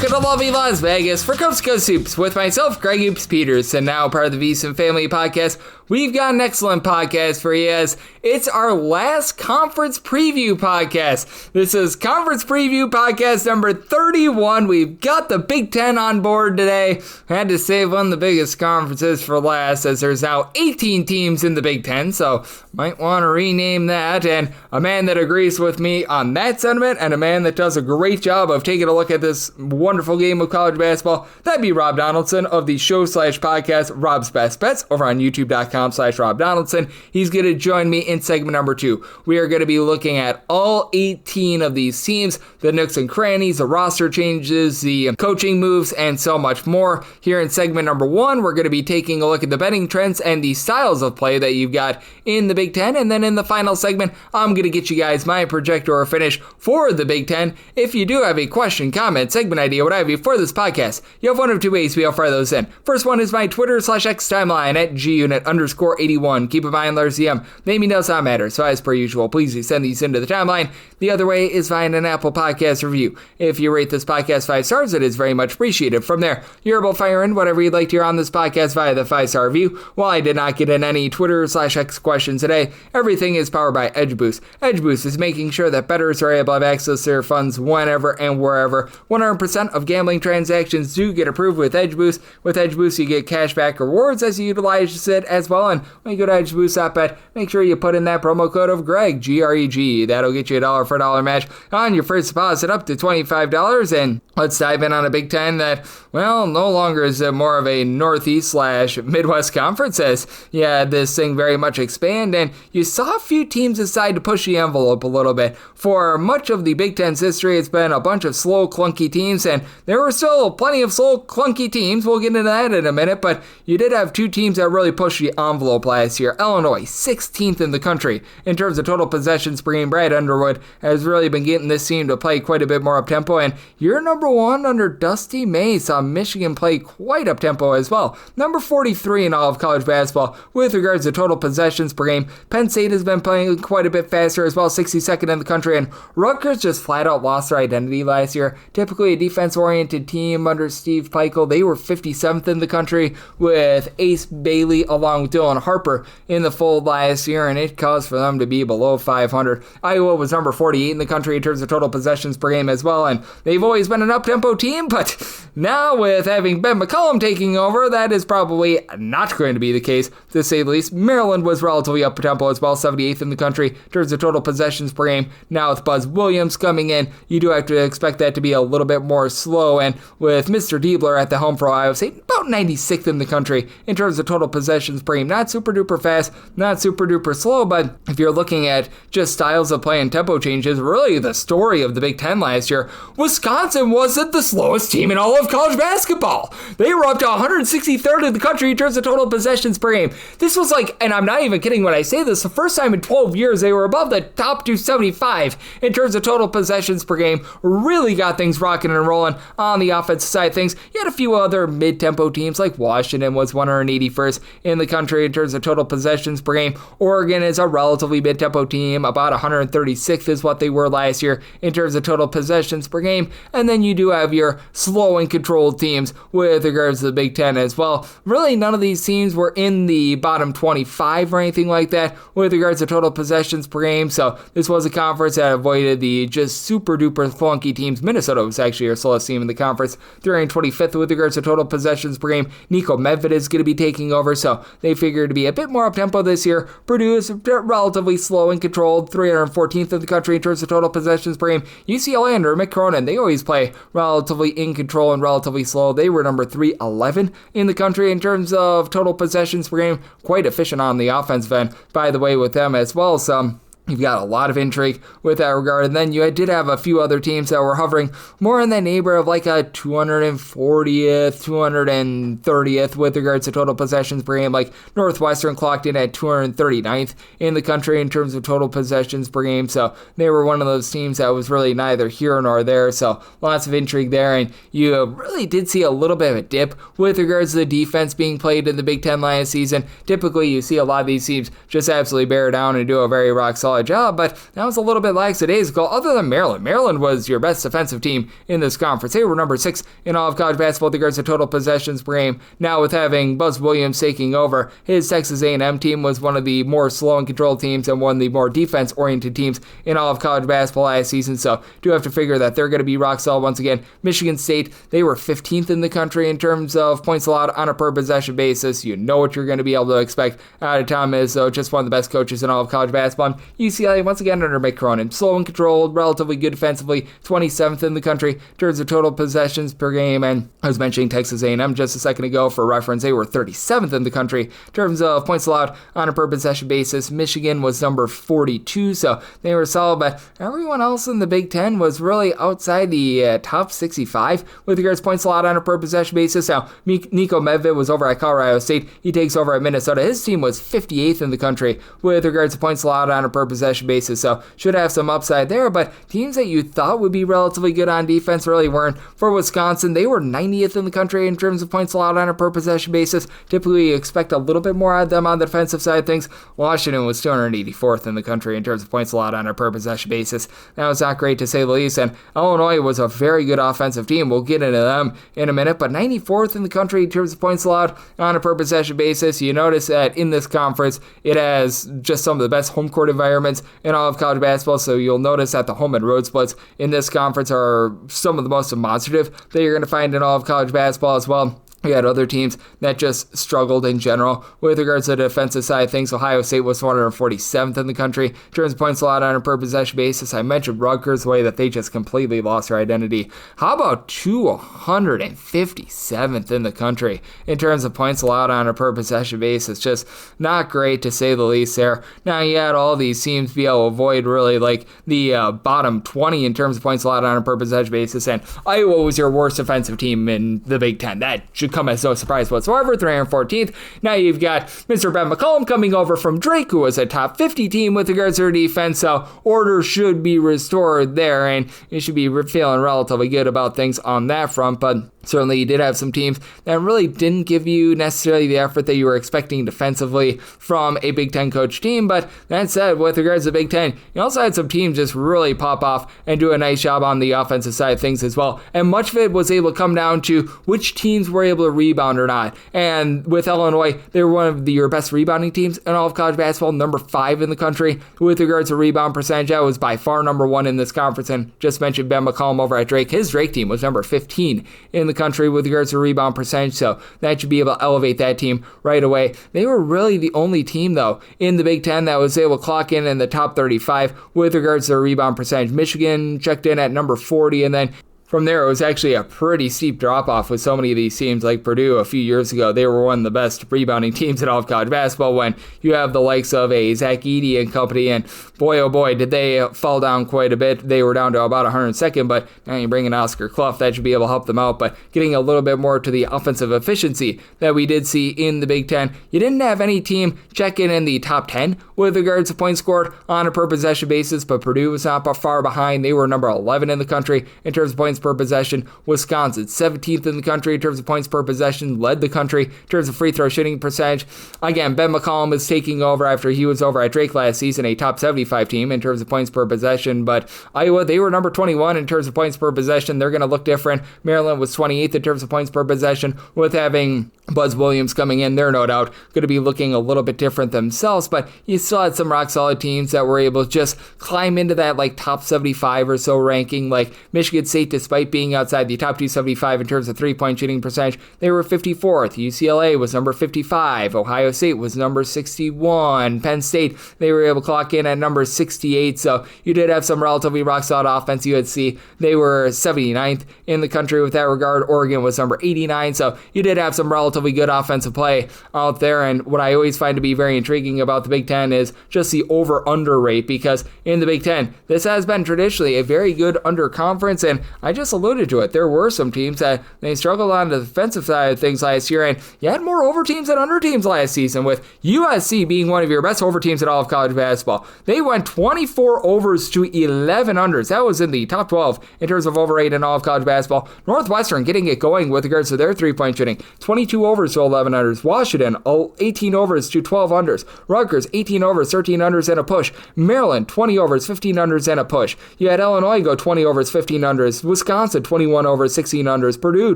welcome to lovely Las Vegas for Coast to Coast Soups with myself, Greg Oops Peters, and now part of the VSiN Family Podcast. We've got an excellent podcast for you as it's our last conference preview podcast. This is conference preview podcast number 31. We've got the Big Ten on board today. I had to save one of the biggest conferences for last as there's now 18 teams in the Big Ten, so might want to rename that. And a man that agrees with me on that sentiment and a man that does a great job of taking a look at this wonderful game of college basketball, that'd be Rob Donaldson of the show/podcast Rob's Best Bets over on youtube.com/Rob Donaldson. He's going to join me in segment number 2. We are going to be looking at all 18 of these teams, the nooks and crannies, the roster changes, the coaching moves, and so much more. Here in segment number 1, we're going to be taking a look at the betting trends and the styles of play that you've got in the Big Ten. And then in the final segment, I'm going to get you guys my projector or finish for the Big Ten. If you do have a question, comment, segment idea, what have you for this podcast, you have one of two ways to be able to fire those in. First one is my Twitter/X timeline at gunit_81. Keep in mind, there's the naming does not matter, so as per usual, please send these into the timeline. The other way is via an Apple Podcast review. If you rate this podcast 5 stars, it is very much appreciated. From there, you're able to fire in whatever you'd like to hear on this podcast via the 5-star review. While I did not get in any Twitter/X questions today, everything is powered by EdgeBoost. EdgeBoost is making sure that bettors are able to have access to their funds whenever and wherever. 100% of gambling transactions do get approved with EdgeBoost. With EdgeBoost, you get cashback rewards as you utilize it as well. And when you go to EdgeBoost.bet, make sure you put in that promo code of Greg, G-R-E-G. That'll get you $1 for $1 match on your first deposit up to $25. And let's dive in on a Big Ten that, well, no longer is more of a Northeast/Midwest conference as you had this thing very much expand. And you saw a few teams decide to push the envelope a little bit. For much of the Big Ten's history, it's been a bunch of slow, clunky teams, and there were still plenty of slow, clunky teams. We'll get into that in a minute, but you did have two teams that really pushed the envelope last year. Illinois, 16th in the country in terms of total possessions per game. Brad Underwood has really been getting this team to play quite a bit more up-tempo, and you're number 1 under Dusty May saw Michigan play quite up-tempo as well. Number 43 in all of college basketball with regards to total possessions per game. Penn State has been playing quite a bit faster as well, 62nd in the country, and Rutgers just flat out lost their identity last year. Typically a defense-oriented team under Steve Peichel. They were 57th in the country with Ace Bailey along with Dylan Harper in the fold last year, and it caused for them to be below 500. Iowa was number 48 in the country in terms of total possessions per game as well, and they've always been an up-tempo team, but now with having Ben McCollum taking over, that is probably not going to be the case, to say the least. Maryland was relatively up-tempo as well, 78th in the country in terms of total possessions per game. Now with Buzz Williams coming in, you do have to expect that to be a little bit more slow, and with Mr. Diebler at the helm for Iowa State, about 96th in the country in terms of total possessions per game. Not super duper fast, not super duper slow, but if you're looking at just styles of play and tempo changes, really the story of the Big Ten last year, Wisconsin wasn't the slowest team in all of college basketball. They were up to 163rd in the country in terms of total possessions per game. This was like, and I'm not even kidding when I say this, the first time in 12 years they were above the top 275 in terms of total possessions per game. Really got things rocking and rolling on the offensive side of things. You had a few other mid-tempo teams like Washington was 181st in the country in terms of total possessions per game. Oregon is a relatively mid-tempo team, about 136th is what they were last year in terms of total possessions per game. And then you do have your slow and controlled teams with regards to the Big Ten as well. Really none of these teams were in the bottom 25 or anything like that with regards to total possessions per game. So this was a conference that avoided the just super duper flunky teams. Minnesota was actually our slowest team in the conference, 325th with regards to total possessions per game. Nico Medved is going to be taking over, so they figured to be a bit more up-tempo this year. Purdue is relatively slow and controlled, 314th in the country in terms of total possessions per game. UCLA under Mick Cronin, they always play relatively in control and relatively slow. They were number 311 in the country in terms of total possessions per game. Quite efficient on the offensive end, by the way, with them as well. So you've got a lot of intrigue with that regard. And then you did have a few other teams that were hovering more in the neighborhood of like a 240th, 230th with regards to total possessions per game. Like Northwestern clocked in at 239th in the country in terms of total possessions per game. So they were one of those teams that was really neither here nor there. So lots of intrigue there. And you really did see a little bit of a dip with regards to the defense being played in the Big Ten last season. Typically, you see a lot of these teams just absolutely bear down and do a very rock solid solid job, but that was a little bit lackadaisical. Other than Maryland was your best defensive team in this conference. They were number 6 in all of college basketball with regards to total possessions per game. Now with having Buzz Williams taking over, his Texas A&M team was one of the more slow and controlled teams and one of the more defense-oriented teams in all of college basketball last season, so do have to figure that they're going to be rock solid once again. Michigan State, they were 15th in the country in terms of points allowed on a per possession basis. You know what you're going to be able to expect out of Tom Izzo, just one of the best coaches in all of college basketball. And UCLA, once again, under Mick Cronin, slow and controlled, relatively good defensively, 27th in the country in terms of total possessions per game. And I was mentioning Texas A&M just a second ago for reference. They were 37th in the country in terms of points allowed on a per possession basis. Michigan was number 42, so they were solid, but everyone else in the Big Ten was really outside the top 65 with regards to points allowed on a per possession basis. Now, Nico Medved was over at Colorado State. He takes over at Minnesota. His team was 58th in the country with regards to points allowed on a per possession basis, so should have some upside there, but teams that you thought would be relatively good on defense really weren't. For Wisconsin, they were 90th in the country in terms of points allowed on a per possession basis. Typically, you expect a little bit more out of them on the defensive side of things. Washington was 284th in the country in terms of points allowed on a per possession basis. That was not great to say the least, and Illinois was a very good offensive team. We'll get into them in a minute, but 94th in the country in terms of points allowed on a per possession basis. You notice that in this conference, it has just some of the best home court environments in all of college basketball, so you'll notice that the home and road splits in this conference are some of the most demonstrative that you're going to find in all of college basketball as well. We had other teams that just struggled in general with regards to the defensive side of things. Ohio State was 147th in the country in terms of points allowed on a per possession basis. I mentioned Rutgers, the way that they just completely lost their identity. How about 257th in the country in terms of points allowed on a per possession basis? Just not great to say the least there. Now you had all these teams be able to avoid really like the bottom 20 in terms of points allowed on a per possession basis, and Iowa was your worst defensive team in the Big Ten. That should come as no surprise whatsoever, 314th. Now you've got Mr. Ben McCollum coming over from Drake, who was a top 50 team with regards to their defense, so order should be restored there, and you should be feeling relatively good about things on that front, but certainly you did have some teams that really didn't give you necessarily the effort that you were expecting defensively from a Big Ten coach team, but that said, with regards to the Big Ten, you also had some teams just really pop off and do a nice job on the offensive side of things as well, and much of it was able to come down to which teams were able to rebound or not, and with Illinois, they were one of your best rebounding teams in all of college basketball, number 5 in the country with regards to rebound percentage. That was by far number 1 in this conference, and just mentioned Ben McCollum over at Drake. His Drake team was number 15 in the country with regards to rebound percentage, so that should be able to elevate that team right away. They were really the only team, though, in the Big Ten that was able to clock in the top 35 with regards to their rebound percentage. Michigan checked in at number 40, and then from there, it was actually a pretty steep drop-off with so many of these teams like Purdue a few years ago. They were one of the best rebounding teams in all of college basketball when you have the likes of a Zach Edey and company, and boy, oh boy, did they fall down quite a bit. They were down to about 102nd, but now you bring in Oscar Clough, that should be able to help them out, but getting a little bit more to the offensive efficiency that we did see in the Big Ten. You didn't have any team check in the top 10 with regards to points scored on a per possession basis, but Purdue was not far behind. They were number 11 in the country in terms of points per possession. Wisconsin, 17th in the country in terms of points per possession, led the country in terms of free throw shooting percentage. Again, Ben McCollum is taking over after he was over at Drake last season, a top 75 team in terms of points per possession, but Iowa, they were number 21 in terms of points per possession. They're going to look different. Maryland was 28th in terms of points per possession. With having Buzz Williams coming in, they're no doubt going to be looking a little bit different themselves, but you still had some rock solid teams that were able to just climb into that like top 75 or so ranking, like Michigan State, despite being outside the top 275 in terms of three-point shooting percentage, they were 54th. UCLA was number 55. Ohio State was number 61. Penn State, they were able to clock in at number 68, so you did have some relatively rock solid offense. You would see they were 79th in the country with that regard. Oregon was number 89, so you did have some relatively good offensive play out there, and what I always find to be very intriguing about the Big Ten is just the over-under rate, because in the Big Ten, this has been traditionally a very good under conference, and I just alluded to it. There were some teams that they struggled on the defensive side of things last year, and you had more over teams than under teams last season, with USC being one of your best over teams in all of college basketball. They went 24 overs to 11 unders. That was in the top 12 in terms of over rate in all of college basketball. Northwestern getting it going with regards to their three-point shooting. 22 overs to 11 unders. Washington, 18 overs to 12 unders. Rutgers, 18 overs, 13 unders and a push. Maryland, 20 overs, 15 unders and a push. You had Illinois go 20 overs, 15 unders. Wisconsin, 21 overs, 16 unders. Purdue,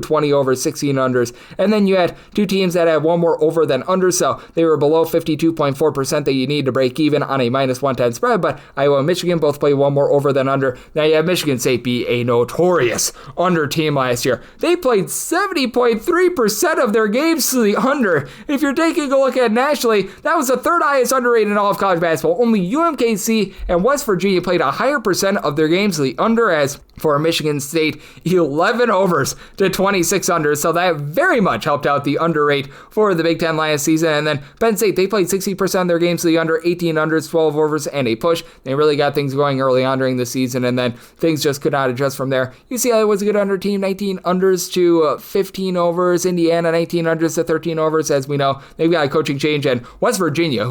20 overs, 16 unders. And then you had two teams that had one more over than under, so they were below 52.4% that you need to break even on a minus 110 spread, but Iowa and Michigan both play one more over than under. Now you have Michigan State be a notorious under team last year. They played 70.3% of their games to the under. If you're taking a look at nationally, that was the third highest under rate in all of college basketball. Only UMKC and West Virginia played a higher percent of their games to the under, as for Michigan State, 11 overs to 26 unders, so that very much helped out the under rate for the Big Ten last season. And then Penn State, they played 60% of their games to the under, 18 unders, 12 overs, and a push. They really got things going early on during the season, and then things just could not adjust from there. UCLA was a good under team, 19 unders to 15 overs. Indiana, 19 unders to 13 overs. As we know, they've got a coaching change, and West Virginia,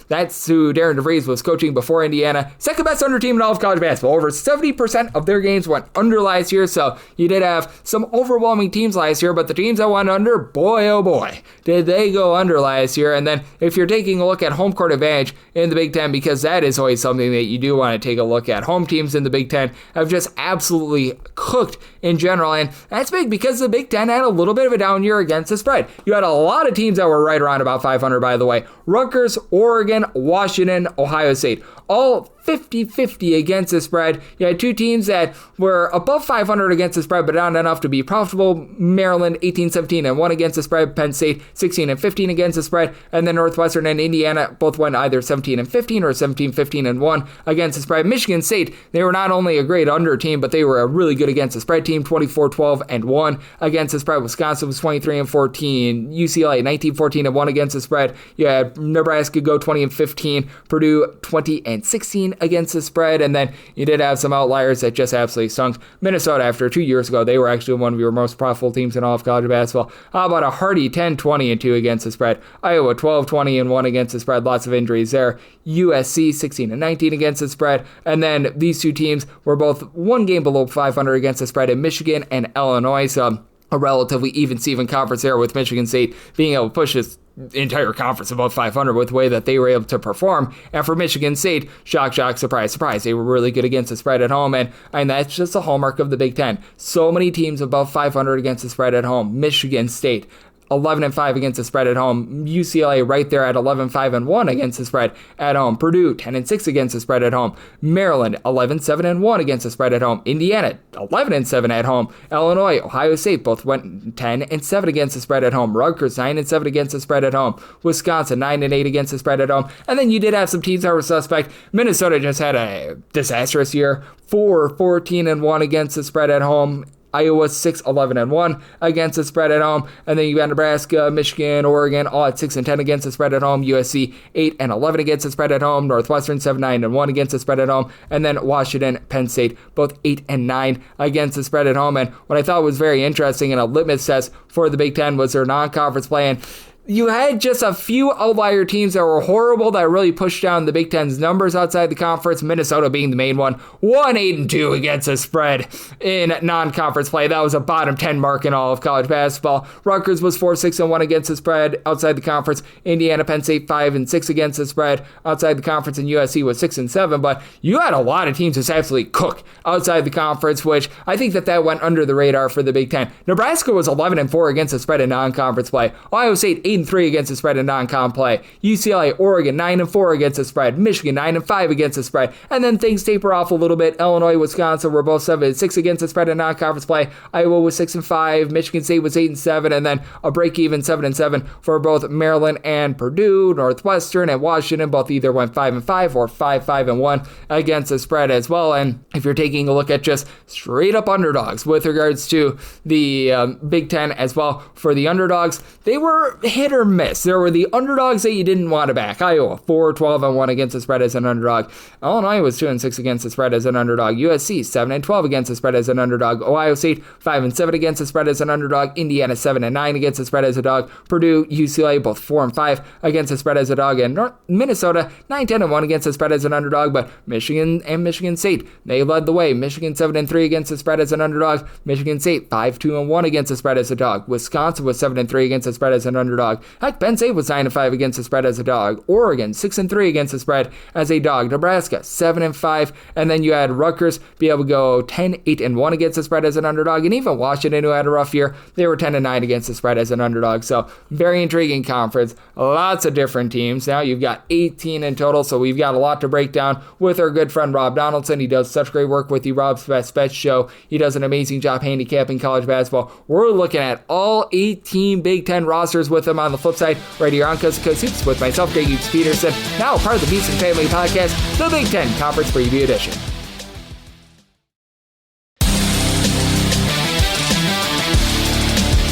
that's who Darren DeVries was coaching before Indiana, second best under team in all of college basketball. Over 70% of their games went under last year, so you did have some overwhelming teams last year, but the teams that went under, boy oh boy, did they go under last year. And then if you're taking a look at home court advantage in the Big Ten, because that is always something that you do want to take a look at, home teams in the Big Ten have just absolutely cooked in general, and that's big because the Big Ten had a little bit of a down year against the spread. You had a lot of teams that were right around about 500, by the way. Rutgers, Oregon, Washington, Ohio State, all 50-50 against the spread. You had two teams that were above 500 against the spread, but not enough to be profitable. Maryland, 18-17-1 against the spread. Penn State, 16-15 against the spread. And then Northwestern and Indiana both went either 17-15 or 17-15-1 against the spread. Michigan State, they were not only a great under team, but they were a really good against the spread team, 24-12-1 against the spread. Wisconsin was 23-14. UCLA, 19-14-1 against the spread. You had Nebraska go 20-15. Purdue, 20-16 against the spread, and then you did have some outliers that just absolutely stunk. Minnesota, after 2 years ago, they were actually one of your most profitable teams in all of college basketball. How about a hearty 10-20-2 against the spread? Iowa, 12-20-1 against the spread. Lots of injuries there. USC, 16-19 against the spread, and then these two teams were both one game below 500 against the spread in Michigan and Illinois, so a relatively even-Steven conference there, with Michigan State being able to push this entire conference above 500 with the way that they were able to perform. And for Michigan State, shock, surprise, surprise, they were really good against the spread at home, and that's just a hallmark of the Big Ten. So many teams above 500 against the spread at home. Michigan State, 11-5 against the spread at home. UCLA right there at 11-5-1 against the spread at home. Purdue 10-6 against the spread at home. Maryland 11-7-1 against the spread at home. Indiana 11-7 at home. Illinois, Ohio State both went 10-7 against the spread at home. Rutgers 9-7 against the spread at home. Wisconsin 9-8 against the spread at home. And then you did have some teams that were suspect. Minnesota just had a disastrous year. 4-14-1 against the spread at home. Iowa 6-11-1 against the spread at home, and then you got Nebraska, Michigan, Oregon all at 6-10 against the spread at home. USC 8-11 against the spread at home. Northwestern 7-9-1 against the spread at home, and then Washington, Penn State both 8-9 against the spread at home. And what I thought was very interesting and a litmus test for the Big Ten was their non-conference play. And you had just a few outlier teams that were horrible that really pushed down the Big Ten's numbers outside the conference, Minnesota being the main one. 1-8-2 against the spread in non-conference play. That was a bottom 10 mark in all of college basketball. Rutgers was 4-6-1 against the spread outside the conference. Indiana, Penn State 5-6 against the spread outside the conference, and USC was 6-7. But you had a lot of teams just absolutely cook outside the conference, which I think that went under the radar for the Big Ten. Nebraska was 11-4 against the spread in non-conference play. Ohio State 8-3 against the spread in non-con play. UCLA, Oregon 9-4 against the spread. Michigan 9-5 against the spread. And then things taper off a little bit. Illinois, Wisconsin were both 7-6 against the spread in non-conference play. Iowa was 6-5. Michigan State was 8-7, and then a break-even 7-7 for both Maryland and Purdue. Northwestern and Washington both either went 5-5 or 5-5-1 against the spread as well. And if you're taking a look at just straight up underdogs with regards to the Big Ten as well, for the underdogs, they were hit hit or miss. There were the underdogs that you didn't want to back. Iowa, 4-12-1 against the spread as an underdog. Illinois was 2-6 against the spread as an underdog. USC, 7-12 against the spread as an underdog. Ohio State, 5-7 against the spread as an underdog. Indiana, 7-9 against the spread as a dog. Purdue, UCLA, both 4-5 against the spread as a dog. And Minnesota, 9-10-1 against the spread as an underdog. But Michigan and Michigan State, they led the way. Michigan, 7-3 against the spread as an underdog. Michigan State, 5-2-1 against the spread as a dog. Wisconsin was 7-3 against the spread as an underdog. Heck, Penn State was 9-5 against the spread as a dog. Oregon, 6-3 against the spread as a dog. Nebraska, 7-5. And then you had Rutgers be able to go 10-8-1 against the spread as an underdog. And even Washington, who had a rough year, they were 10-9 against the spread as an underdog. So very intriguing conference. Lots of different teams. Now you've got 18 in total. So we've got a lot to break down with our good friend Rob Donaldson. He does such great work with the Rob's Best Bets show. He does an amazing job handicapping college basketball. We're looking at all 18 Big Ten rosters with him on the flip side right here on Coast to Coast Hoops with myself, Greg Hoops Peterson, now part of the VSiN Family Podcast, the Big Ten Conference Preview Edition.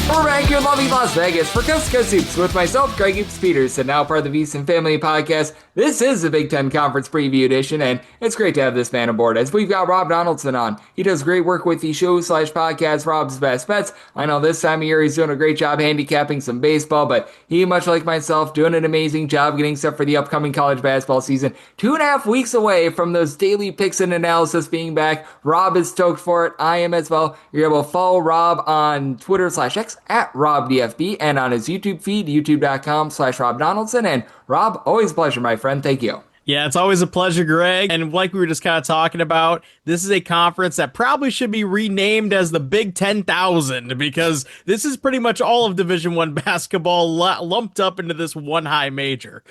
We're back here in lovely Las Vegas for Coast to Coast Hoops with myself, Greg Hoops Peterson, now part of the VSiN Family Podcast. This is the Big Ten Conference Preview Edition, and it's great to have this man aboard as we've got Rob Donaldson on. He does great work with the show/podcast Rob's Best Bets. I know this time of year he's doing a great job handicapping some baseball, but he, much like myself, doing an amazing job getting set for the upcoming college basketball season. 2.5 weeks away from those daily picks and analysis being back. Rob is stoked for it. I am as well. You're able to follow Rob on Twitter/X at RobDFB and on his YouTube feed, youtube.com/Rob Donaldson. And Rob, always a pleasure, my friend. Thank you. Yeah, it's always a pleasure, Greg. And like we were just kind of talking about, this is a conference that probably should be renamed as the Big 10,000 because this is pretty much all of Division I basketball lumped up into this one high major.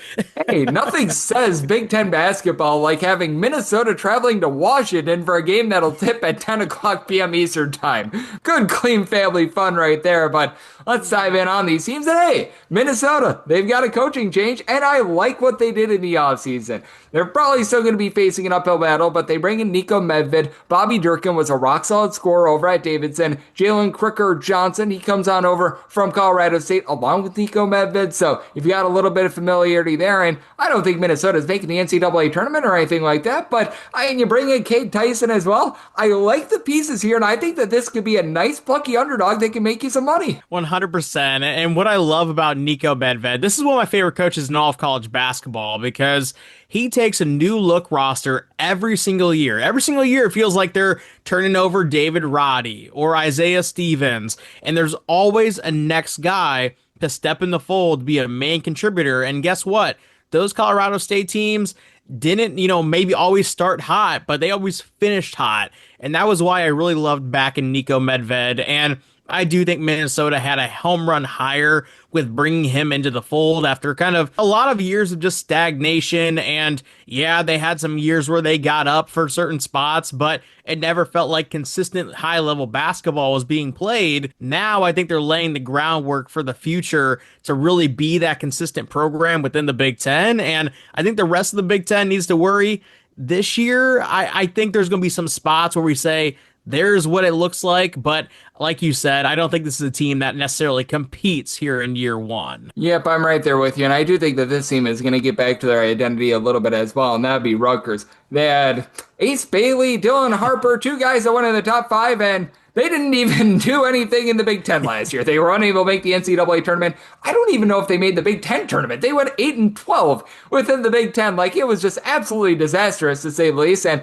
Hey, nothing says Big Ten basketball like having Minnesota traveling to Washington for a game that'll tip at 10 o'clock p.m. Eastern time. Good, clean family fun right there. But let's dive in on these teams. And hey, Minnesota, they've got a coaching change, and I like what they did in the offseason. They're probably still going to be facing an uphill battle, but they bring in Nico Medved. Bobby Durkin was a rock-solid scorer over at Davidson. Jalen Cricker-Johnson, he comes on over from Colorado State along with Nico Medved, so you've got a little bit of familiarity there, and I don't think Minnesota's making the NCAA tournament or anything like that, but you bring in Cade Tyson as well. I like the pieces here, and I think that this could be a nice, plucky underdog that can make you some money. 100%, and what I love about Nico Medved, this is one of my favorite coaches in all of college basketball because he takes a new look roster every single year. Every single year, it feels like they're turning over David Roddy or Isaiah Stevens, and there's always a next guy to step in the fold, be a main contributor. And guess what? Those Colorado State teams didn't, maybe always start hot, but they always finished hot. And that was why I really loved backing Nico Medved. And I do think Minnesota had a home run hire with bringing him into the fold after kind of a lot of years of just stagnation. And yeah, they had some years where they got up for certain spots, but it never felt like consistent high level basketball was being played. Now I think they're laying the groundwork for the future to really be that consistent program within the Big Ten. And I think the rest of the Big Ten needs to worry. This year, I think there's going to be some spots where we say, there's what it looks like, but like you said, I don't think this is a team that necessarily competes here in year one. Yep, I'm right there with you, and I do think that this team is going to get back to their identity a little bit as well, and that would be Rutgers. They had Ace Bailey, Dylan Harper, two guys that went in the top 5, and they didn't even do anything in the Big Ten last year. They were unable to make the NCAA tournament. I don't even know if they made the Big Ten tournament. They went 8-12 within the Big Ten. Like, it was just absolutely disastrous, to say the least, and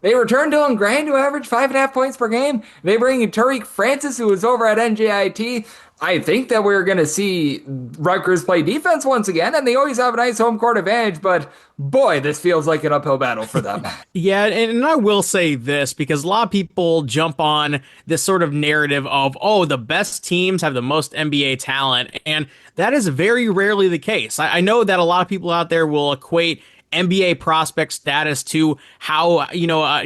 they return Dylan Grand, who averaged 5.5 points per game. They bring in Tariq Francis, who was over at NJIT. I think that we're going to see Rutgers play defense once again, and they always have a nice home court advantage, but boy, this feels like an uphill battle for them. Yeah, and I will say this, because a lot of people jump on this sort of narrative of, oh, the best teams have the most NBA talent, and that is very rarely the case. I know that a lot of people out there will equate NBA prospect status to how,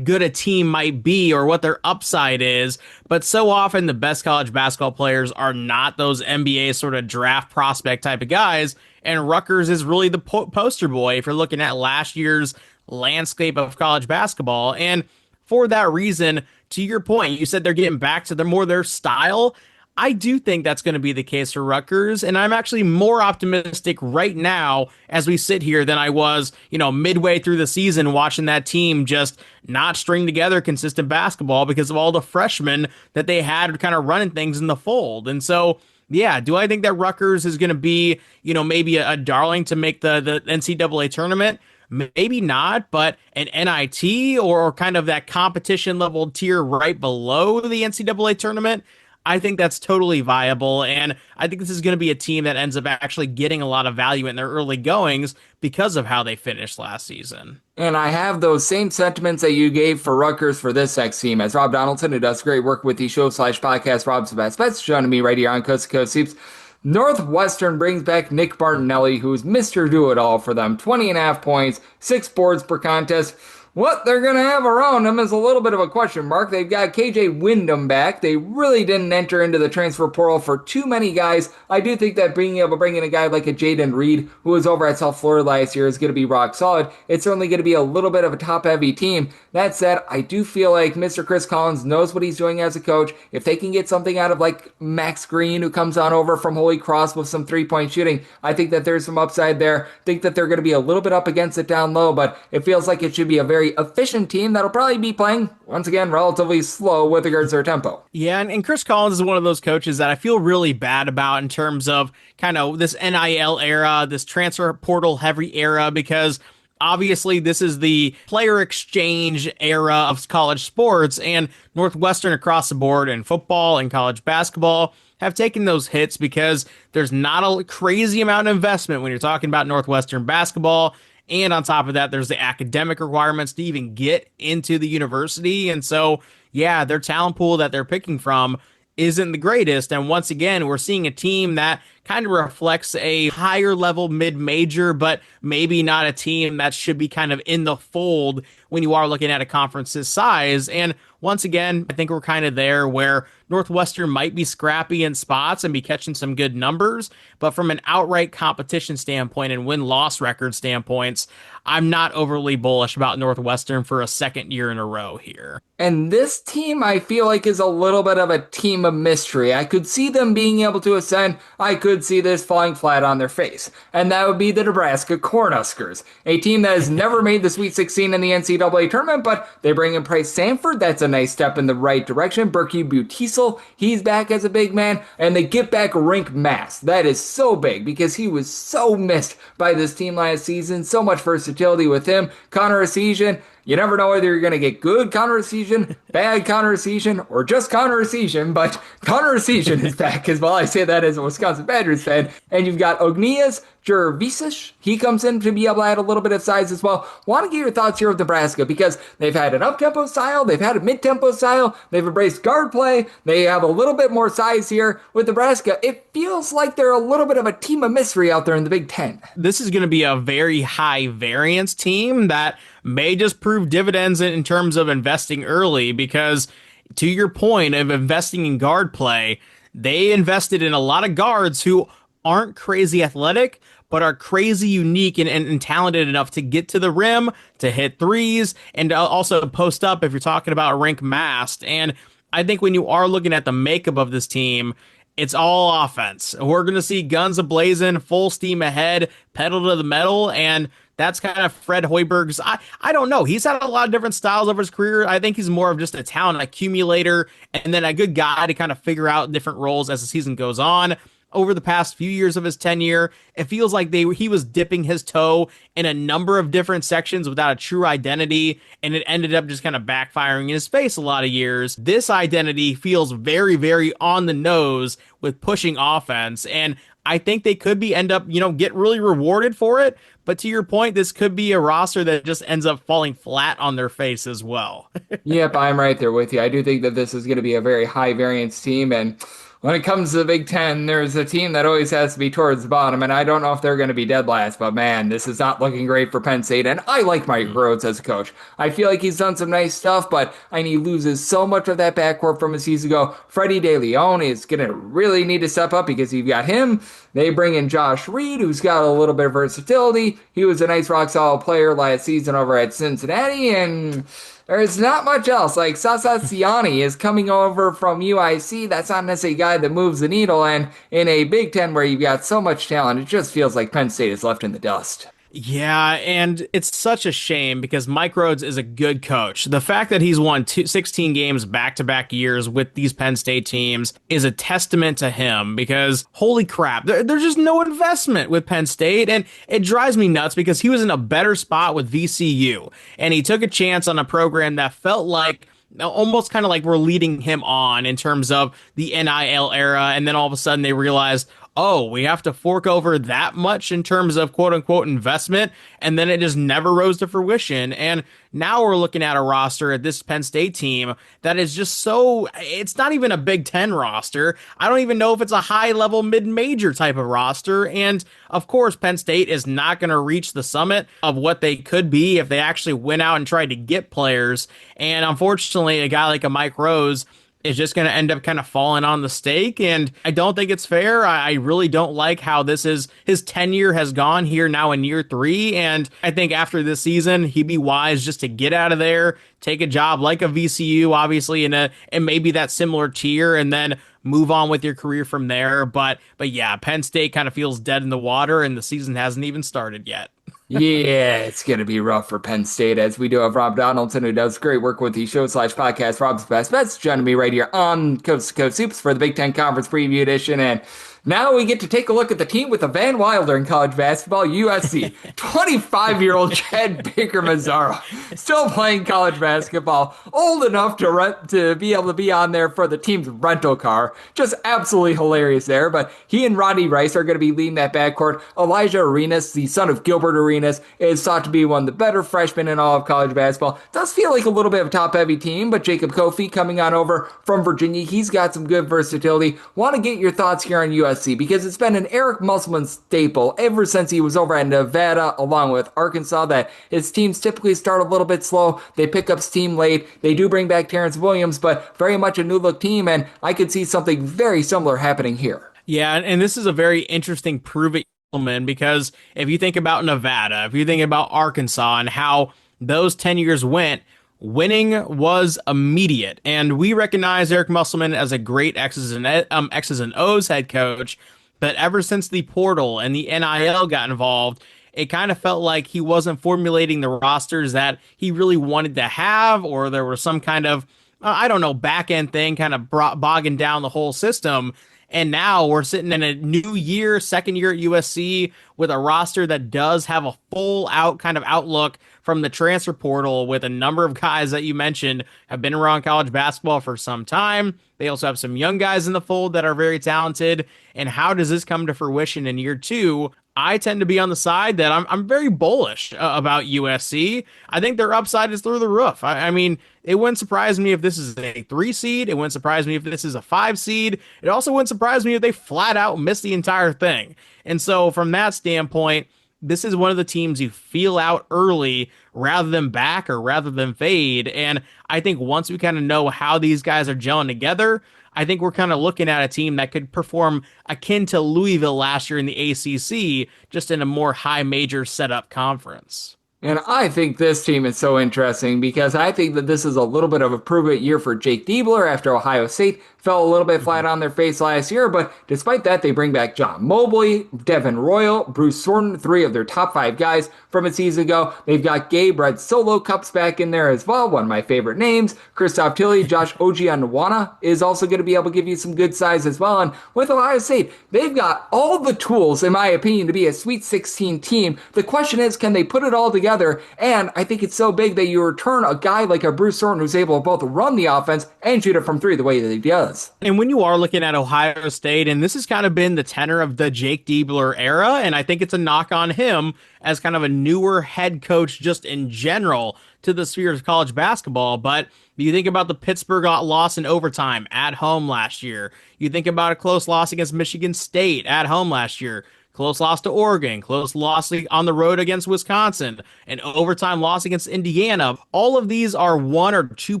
good a team might be or what their upside is. But so often the best college basketball players are not those NBA sort of draft prospect type of guys. And Rutgers is really the poster boy if you're looking at last year's landscape of college basketball. And for that reason, to your point, you said they're getting back to their style. I do think that's going to be the case for Rutgers, and I'm actually more optimistic right now as we sit here than I was, midway through the season watching that team just not string together consistent basketball because of all the freshmen that they had kind of running things in the fold. And so, yeah, do I think that Rutgers is going to be, maybe a darling to make the NCAA tournament? Maybe not, but an NIT or kind of that competition level tier right below the NCAA tournament, I think that's totally viable. And I think this is going to be a team that ends up actually getting a lot of value in their early goings because of how they finished last season. And I have those same sentiments that you gave for Rutgers for this next team. As Rob Donaldson, who does great work with the show/podcast, Rob's the Best Bets, joining me right here on Coast to Coast Seeps. Northwestern brings back Nick Martinelli, who's Mr. Do-It-All for them. 20.5 points, 6 boards per contest. What they're going to have around them is a little bit of a question mark. They've got KJ Wyndham back. They really didn't enter into the transfer portal for too many guys. I do think that being able to bring in a guy like a Jaden Reed, who was over at South Florida last year, is going to be rock solid. It's certainly going to be a little bit of a top-heavy team. That said, I do feel like Mr. Chris Collins knows what he's doing as a coach. If they can get something out of like Max Green, who comes on over from Holy Cross with some three-point shooting, I think that there's some upside there. I think that they're going to be a little bit up against it down low, but it feels like it should be a very efficient team that'll probably be playing, once again, relatively slow with regards to their tempo. Yeah, and Chris Collins is one of those coaches that I feel really bad about in terms of kind of this NIL era, this transfer portal heavy era, because obviously this is the player exchange era of college sports, and Northwestern across the board in football and college basketball have taken those hits because there's not a crazy amount of investment when you're talking about Northwestern basketball. And on top of that, there's the academic requirements to even get into the university. And so, yeah, their talent pool that they're picking from isn't the greatest. And once again, we're seeing a team that kind of reflects a higher level mid-major, but maybe not a team that should be kind of in the fold when you are looking at a conference's size. And once again, I think we're kind of there where Northwestern might be scrappy in spots and be catching some good numbers, but from an outright competition standpoint and win-loss record standpoints, I'm not overly bullish about Northwestern for a second year in a row here. And this team, I feel like, is a little bit of a team of mystery. I could see them being able to ascend. I could see this falling flat on their face. And that would be the Nebraska Cornhuskers, a team that has never made the Sweet 16 in the NCAA tournament, but they bring in Price Sanford. That's a nice step in the right direction. Berkey Butisel, he's back as a big man. And they get back Rink Mass. That is so big because he was so missed by this team last season. So much versatility with him. Connor Essegian, you never know whether you're going to get good Connor Essegian, bad Connor Essegian, or just Connor Essegian, but Connor Essegian is back as well. I say that as a Wisconsin Badgers fan. And you've got Ognias Jurvicic. He comes in to be able to add a little bit of size as well. Want to get your thoughts here of Nebraska because they've had an up-tempo style, they've had a mid-tempo style, they've embraced guard play, they have a little bit more size here. With Nebraska, it feels like they're a little bit of a team of mystery out there in the Big Ten. This is going to be a very high variance team that may just prove dividends in terms of investing early because, to your point of investing in guard play, they invested in a lot of guards who aren't crazy athletic, but are crazy unique and talented enough to get to the rim, to hit threes, and also post up if you're talking about Rink Mast. And I think when you are looking at the makeup of this team, it's all offense. We're going to see guns ablazing, full steam ahead, pedal to the metal, and that's kind of Fred Hoiberg's. I don't know. He's had a lot of different styles over his career. I think he's more of just a talent accumulator and then a good guy to kind of figure out different roles as the season goes on. Over the past few years of his tenure, it feels like he was dipping his toe in a number of different sections without a true identity, and it ended up just kind of backfiring in his face a lot of years. This identity feels very, very on the nose with pushing offense, and I think they could end up, get really rewarded for it. But to your point, this could be a roster that just ends up falling flat on their face as well. Yep, I'm right there with you. I do think that this is going to be a very high variance team, and when it comes to the Big Ten, there's a team that always has to be towards the bottom, and I don't know if they're going to be dead last, but man, this is not looking great for Penn State, and I like Mike Rhodes as a coach. I feel like he's done some nice stuff, but he loses so much of that backcourt from a season ago. Freddie De Leon is going to really need to step up because you've got him, they bring in Josh Reed, who's got a little bit of versatility. He was a nice rock solid player last season over at Cincinnati, and there's not much else. Like Sasa Siani is coming over from UIC. That's not necessarily a guy that moves the needle. And in a Big Ten where you've got so much talent, it just feels like Penn State is left in the dust. Yeah, and it's such a shame because Mike Rhoades is a good coach. The fact that he's won 16 games back-to-back years with these Penn State teams is a testament to him because, holy crap, there's just no investment with Penn State, and it drives me nuts because he was in a better spot with VCU, and he took a chance on a program that felt like almost kind of like we're leading him on in terms of the NIL era, and then all of a sudden they realized, oh, we have to fork over that much in terms of quote unquote investment, and then it just never rose to fruition. And now we're looking at a roster at this Penn State team that is just so, it's not even a Big Ten roster. I don't even know if it's a high level mid-major type of roster. And of course, Penn State is not going to reach the summit of what they could be if they actually went out and tried to get players. And unfortunately, a guy like a Mike Rhoades is just going to end up kind of falling on the stake. And I don't think it's fair. I really don't like how his tenure has gone here now in year 3. And I think after this season, he'd be wise just to get out of there, take a job like a VCU, obviously, and maybe that similar tier, and then move on with your career from there. But yeah, Penn State kind of feels dead in the water, and the season hasn't even started yet. Yeah, it's going to be rough for Penn State, as we do have Rob Donaldson, who does great work with the show/podcast, Rob's Best Bets, joining me right here on Coast to Coast Hoops for the Big Ten Conference Preview Edition. And now we get to take a look at the team with a Van Wilder in college basketball, USC. 25-year-old Chad Baker-Mazara, still playing college basketball, old enough to be able to be on there for the team's rental car. Just absolutely hilarious there. But he and Rodney Rice are going to be leading that backcourt. Elijah Arenas, the son of Gilbert Arenas, is thought to be one of the better freshmen in all of college basketball. Does feel like a little bit of a top-heavy team, but Jacob Kofi coming on over from Virginia. He's got some good versatility. Want to get your thoughts here on USC, because it's been an Eric Musselman staple ever since he was over at Nevada along with Arkansas that his teams typically start a little bit slow. They pick up steam late. They do bring back Terrence Williams, but very much a new look team, and I could see something very similar happening here. Yeah, and this is a very interesting prove it element because if you think about Nevada, if you think about Arkansas and how those 10 years went, winning was immediate, and we recognize Eric Musselman as a great X's and O's head coach, but ever since the portal and the NIL got involved, it kind of felt like he wasn't formulating the rosters that he really wanted to have, or there was some kind of, I don't know, back-end thing kind of bogging down the whole system. And now we're sitting in a new year, second year at USC, with a roster that does have a full out kind of outlook from the transfer portal, with a number of guys that you mentioned have been around college basketball for some time. They also have some young guys in the fold that are very talented. And how does this come to fruition in year 2? I tend to be on the side that I'm very bullish about USC. I think their upside is through the roof. I mean, it wouldn't surprise me if this is a 3 seed. It wouldn't surprise me if this is a 5 seed. It also wouldn't surprise me if they flat out miss the entire thing. And so from that standpoint, this is one of the teams you feel out early rather than back or rather than fade. And I think once we kind of know how these guys are gelling together, I think we're kind of looking at a team that could perform akin to Louisville last year in the ACC, just in a more high major setup conference. And I think this team is so interesting because I think that this is a little bit of a prove-it year for Jake Diebler after Ohio State fell a little bit flat on their face last year, but despite that, they bring back John Mobley, Devin Royal, Bruce Thornton, 3 of their top 5 guys from a season ago. They've got Gabe Red Solo Cups back in there as well, one of my favorite names. Christoph Tilley, Josh Ojianwana is also going to be able to give you some good size as well. And with Ohio State, they've got all the tools, in my opinion, to be a Sweet 16 team. The question is, can they put it all together? And I think it's so big that you return a guy like a Bruce Thornton who's able to both run the offense and shoot it from 3 the way that he does. And when you are looking at Ohio State, and this has kind of been the tenor of the Jake Diebler era, and I think it's a knock on him as kind of a newer head coach just in general to the sphere of college basketball. But you think about the Pittsburgh loss in overtime at home last year. You think about a close loss against Michigan State at home last year. Close loss to Oregon, close loss on the road against Wisconsin, an overtime loss against Indiana. All of these are 1 or 2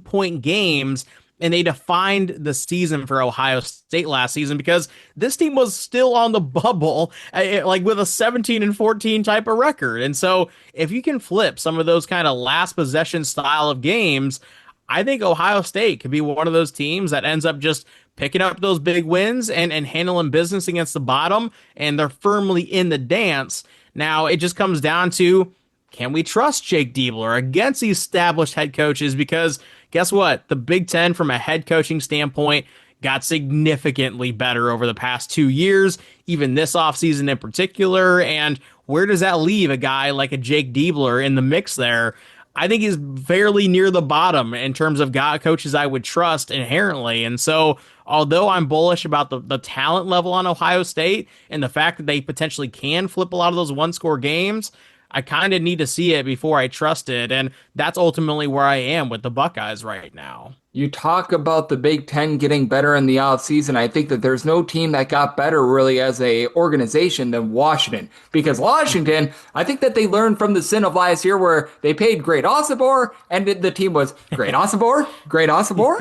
point games. and they defined the season for Ohio State last season because this team was still on the bubble, like with a 17-14 type of record. And so if you can flip some of those kind of last possession style of games, I think Ohio State could be one of those teams that ends up just picking up those big wins and handling business against the bottom, and they're firmly in the dance. Now, it just comes down to, can we trust Jake Diebler against these established head coaches? Because guess what? The Big Ten, from a head coaching standpoint, got significantly better over the past 2 years, even this offseason in particular. And where does that leave a guy like a Jake Diebler in the mix there? I think he's fairly near the bottom in terms of coaches I would trust inherently. And so, although I'm bullish about the talent level on Ohio State and the fact that they potentially can flip a lot of those one-score games, I kind of need to see it before I trust it. And that's ultimately where I am with the Buckeyes right now. You talk about the Big Ten getting better in the offseason. I think that there's no team that got better really as a organization than Washington. Because Washington, I think that they learned from the sin of last year where they paid Great Osibor, and the team was Great Osibor,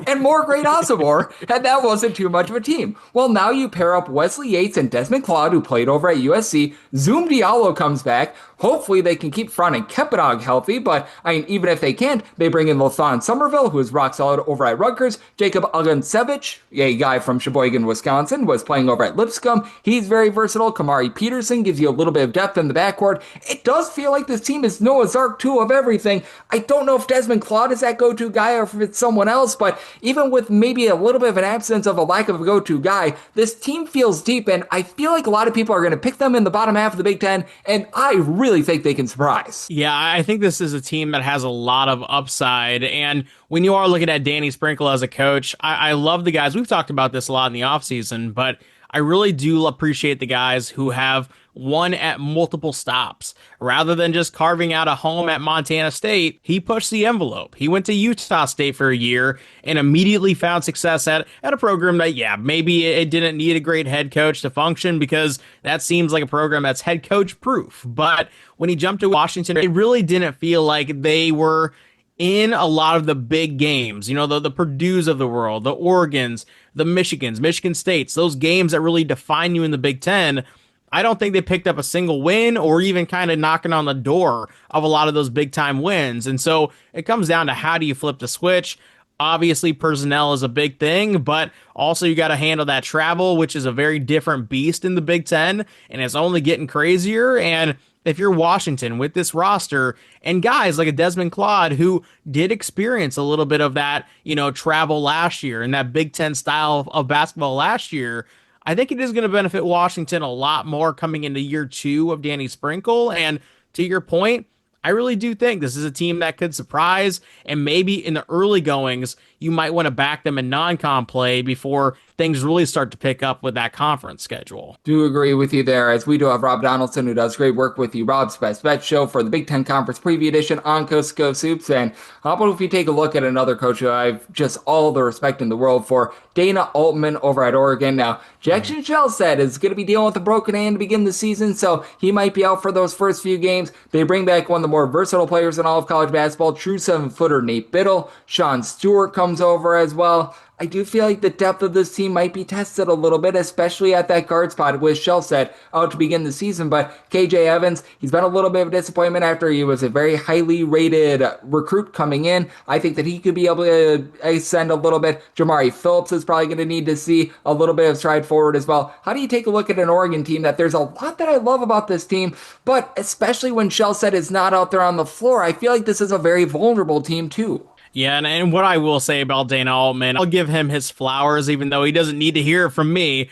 and more Great Osibor, and that wasn't too much of a team. Well, now you pair up Wesley Yates and Desmond Claude, who played over at USC. Zoom Diallo comes back. Hopefully they can keep Fran and Kepadog healthy, but I mean, even if they can't, they bring in Lathan Somerville, who is rock solid over at Rutgers. Jacob Ogunsevich, a guy from Sheboygan, Wisconsin, was playing over at Lipscomb. He's very versatile. Kamari Peterson gives you a little bit of depth in the backcourt. It does feel like this team is Noah's Ark 2 of everything. I don't know if Desmond Claude is that go-to guy or if it's someone else, but even with maybe a little bit of an absence of a lack of a go-to guy, this team feels deep, and I feel like a lot of people are going to pick them in the bottom half of the Big Ten, and I really think they can surprise. Yeah, I think this is a team that has a lot of upside. And when you are looking at Danny Sprinkle as a coach, I love the guys. We've talked about this a lot in the offseason, but I really do appreciate the guys who have won at multiple stops. Rather than just carving out a home at Montana State, he pushed the envelope. He went to Utah State for a year and immediately found success at a program that, yeah, maybe it didn't need a great head coach to function because that seems like a program that's head coach proof. But when he jumped to Washington, it really didn't feel like they were in a lot of the big games, you know, the Purdues of the world, the Oregons, the Michigans, Michigan States, those games that really define you in the Big Ten. I don't think they picked up a single win or even kind of knocking on the door of a lot of those big time wins. And so it comes down to, how do you flip the switch? Obviously, personnel is a big thing, but also you got to handle that travel, which is a very different beast in the Big Ten, and it's only getting crazier. And if you're Washington with this roster and guys like a Desmond Claude, who did experience a little bit of that, you know, travel last year and that Big Ten style of basketball last year, I think it is going to benefit Washington a lot more coming into year 2 of Danny Sprinkle. And to your point, I really do think this is a team that could surprise, and maybe in the early goings, you might want to back them in non-con play before things really start to pick up with that conference schedule. Do agree with you there, as we do have Rob Donaldson, who does great work with you, Rob's Best Bet Show, for the Big Ten Conference Preview Edition on Coast to Coast Hoops. And how about if you take a look at another coach who I've just all the respect in the world for, Dana Altman over at Oregon. Now, Jackson Shellstead is going to be dealing with a broken hand to begin the season, so he might be out for those first few games. They bring back one of the more versatile players in all of college basketball, true 7-footer Nate Biddle. Sean Stewart comes over as well. I do feel like the depth of this team might be tested a little bit, especially at that guard spot with Shellstead out to begin the season. But KJ Evans, he's been a little bit of a disappointment after he was a very highly rated recruit coming in. I think that he could be able to ascend a little bit. Jamari Phillips is probably going to need to see a little bit of stride forward as well. How do you take a look at an Oregon team that there's a lot that I love about this team, but especially when Shellstead is not out there on the floor, I feel like this is a very vulnerable team too. Yeah, and what I will say about Dana Altman, I'll give him his flowers, even though he doesn't need to hear it from me.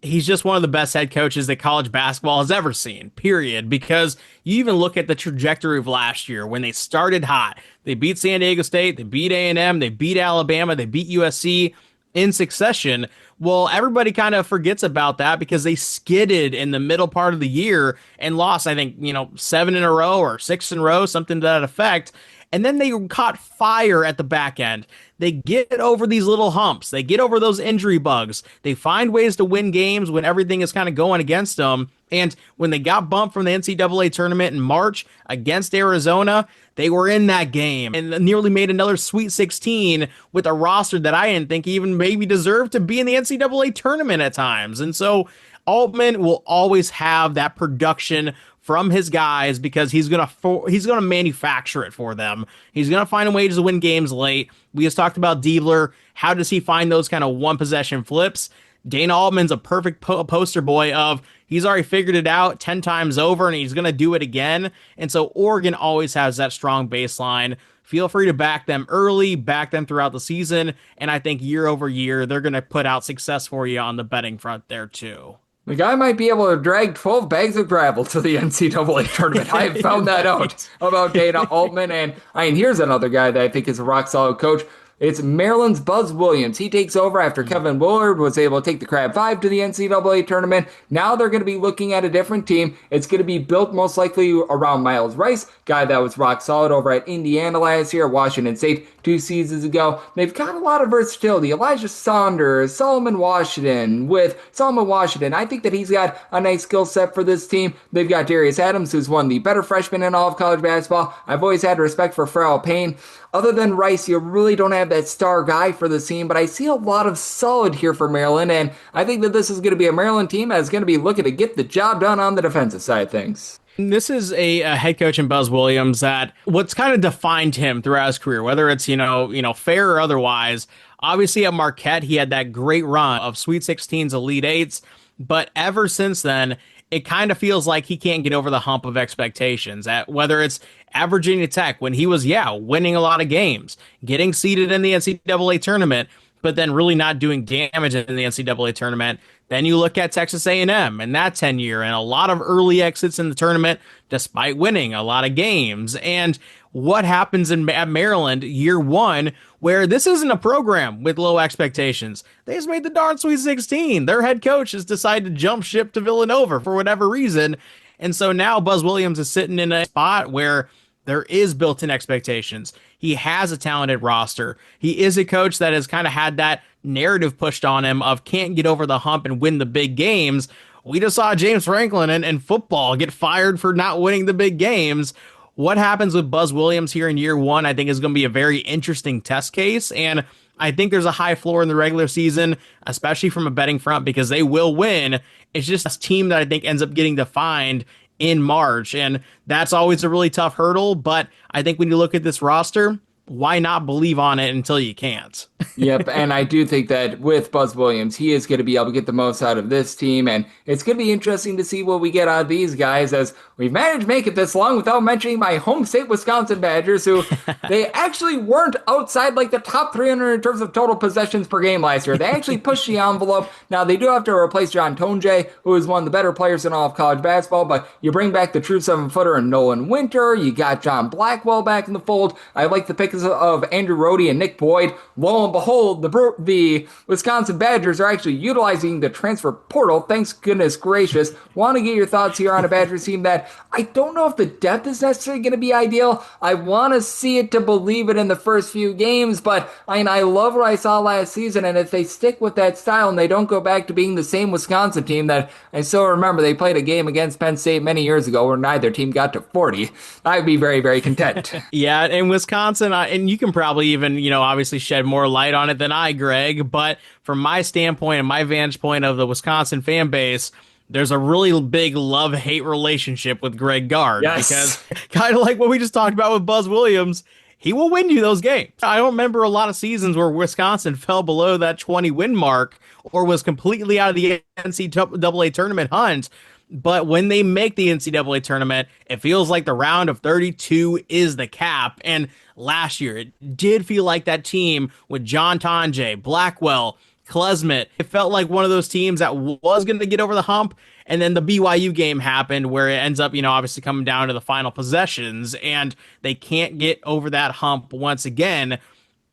He's just one of the best head coaches that college basketball has ever seen, period. Because you even look at the trajectory of last year when they started hot. They beat San Diego State, they beat A&M, they beat Alabama, they beat USC in succession. Well, everybody kind of forgets about that because they skidded in the middle part of the year and lost, I think, 7 in a row or 6 in a row, something to that effect. and then they caught fire at the back end. They get over these little humps. They get over those injury bugs. They find ways to win games when everything is kind of going against them. And when they got bumped from the NCAA tournament in March against Arizona, they were in that game and nearly made another Sweet 16 with a roster that I didn't think even maybe deserved to be in the NCAA tournament at times. And so Altman will always have that production from his guys because he's gonna manufacture it for them. He's gonna find ways to win games late. We just talked about Diebler. How does he find those kind of one possession flips? Dana Altman's a perfect poster boy of he's already figured it out 10 times over and he's gonna do it again. And so Oregon always has that strong baseline. Feel free to back them early, back them throughout the season, and I think year over year they're gonna put out success for you on the betting front there too. The guy might be able to drag 12 bags of gravel to the NCAA tournament. I have found that out about Dana Altman. And here's another guy that I think is a rock solid coach. It's Maryland's Buzz Williams. He takes over after Kevin Willard was able to take the Crab 5 to the NCAA tournament. Now they're going to be looking at a different team. It's going to be built most likely around Miles Rice, guy that was rock solid over at Indiana last year, Washington State 2 seasons ago. They've got a lot of versatility. Elijah Saunders, Solomon Washington. I think that he's got a nice skill set for this team. They've got Darius Adams, who's one of the better freshmen in all of college basketball. I've always had respect for Farrell Payne. Other than Rice, you really don't have that star guy for the team, but I see a lot of solid here for Maryland, and I think that this is going to be a Maryland team that's going to be looking to get the job done on the defensive side of things. This is a head coach in Buzz Williams that what's kind of defined him throughout his career, whether it's, fair or otherwise. Obviously at Marquette, he had that great run of Sweet 16s, Elite Eights, but ever since then, it kind of feels like he can't get over the hump of expectations. Whether it's at Virginia Tech, when he was, winning a lot of games, getting seeded in the NCAA tournament, but then really not doing damage in the NCAA tournament. Then you look at Texas A&M and that tenure and a lot of early exits in the tournament despite winning a lot of games. And what happens at Maryland year one, where this isn't a program with low expectations. They just made the darn Sweet 16. Their head coach has decided to jump ship to Villanova for whatever reason. And so now Buzz Williams is sitting in a spot where there is built-in expectations. He has a talented roster. He is a coach that has kind of had that narrative pushed on him of can't get over the hump and win the big games. We just saw James Franklin and football get fired for not winning the big games. What happens with Buzz Williams here in year one, I think is going to be a very interesting test case. And I think there's a high floor in the regular season, especially from a betting front, because they will win. It's just a team that I think ends up getting defined in March. And that's always a really tough hurdle. But I think when you look at this roster, why not believe on it until you can't? Yep, and I do think that with Buzz Williams, he is going to be able to get the most out of this team, and it's going to be interesting to see what we get out of these guys, as we've managed to make it this long without mentioning my home state Wisconsin Badgers, who they actually weren't outside like the top 300 in terms of total possessions per game last year. They actually pushed the envelope. Now, they do have to replace John Tonje, who is one of the better players in all of college basketball, but you bring back the true 7-footer in Nolan Winter. You got John Blackwell back in the fold. I like the picks of Andrew Rohde and Nick Boyd. Lo and behold, the Wisconsin Badgers are actually utilizing the transfer portal. Thanks goodness gracious. Want to get your thoughts here on a Badgers team that I don't know if the depth is necessarily going to be ideal. I want to see it to believe it in the first few games, but I love what I saw last season, and if they stick with that style and they don't go back to being the same Wisconsin team that I still remember they played a game against Penn State many years ago where neither team got to 40, I'd be very, very content. Yeah, and Wisconsin, and you can probably even, obviously shed more light on it than I, Greg, but from my standpoint and my vantage point of the Wisconsin fan base, there's a really big love-hate relationship with Greg Gard. Yes. Because kind of like what we just talked about with Buzz Williams, he will win you those games. I don't remember a lot of seasons where Wisconsin fell below that 20-win mark or was completely out of the NCAA tournament hunt. But when they make the NCAA tournament, it feels like the round of 32 is the cap. And last year, it did feel like that team with John Tonje, Blackwell, Klesmit. It felt like one of those teams that was going to get over the hump. And then the BYU game happened where it ends up, obviously coming down to the final possessions. And they can't get over that hump once again.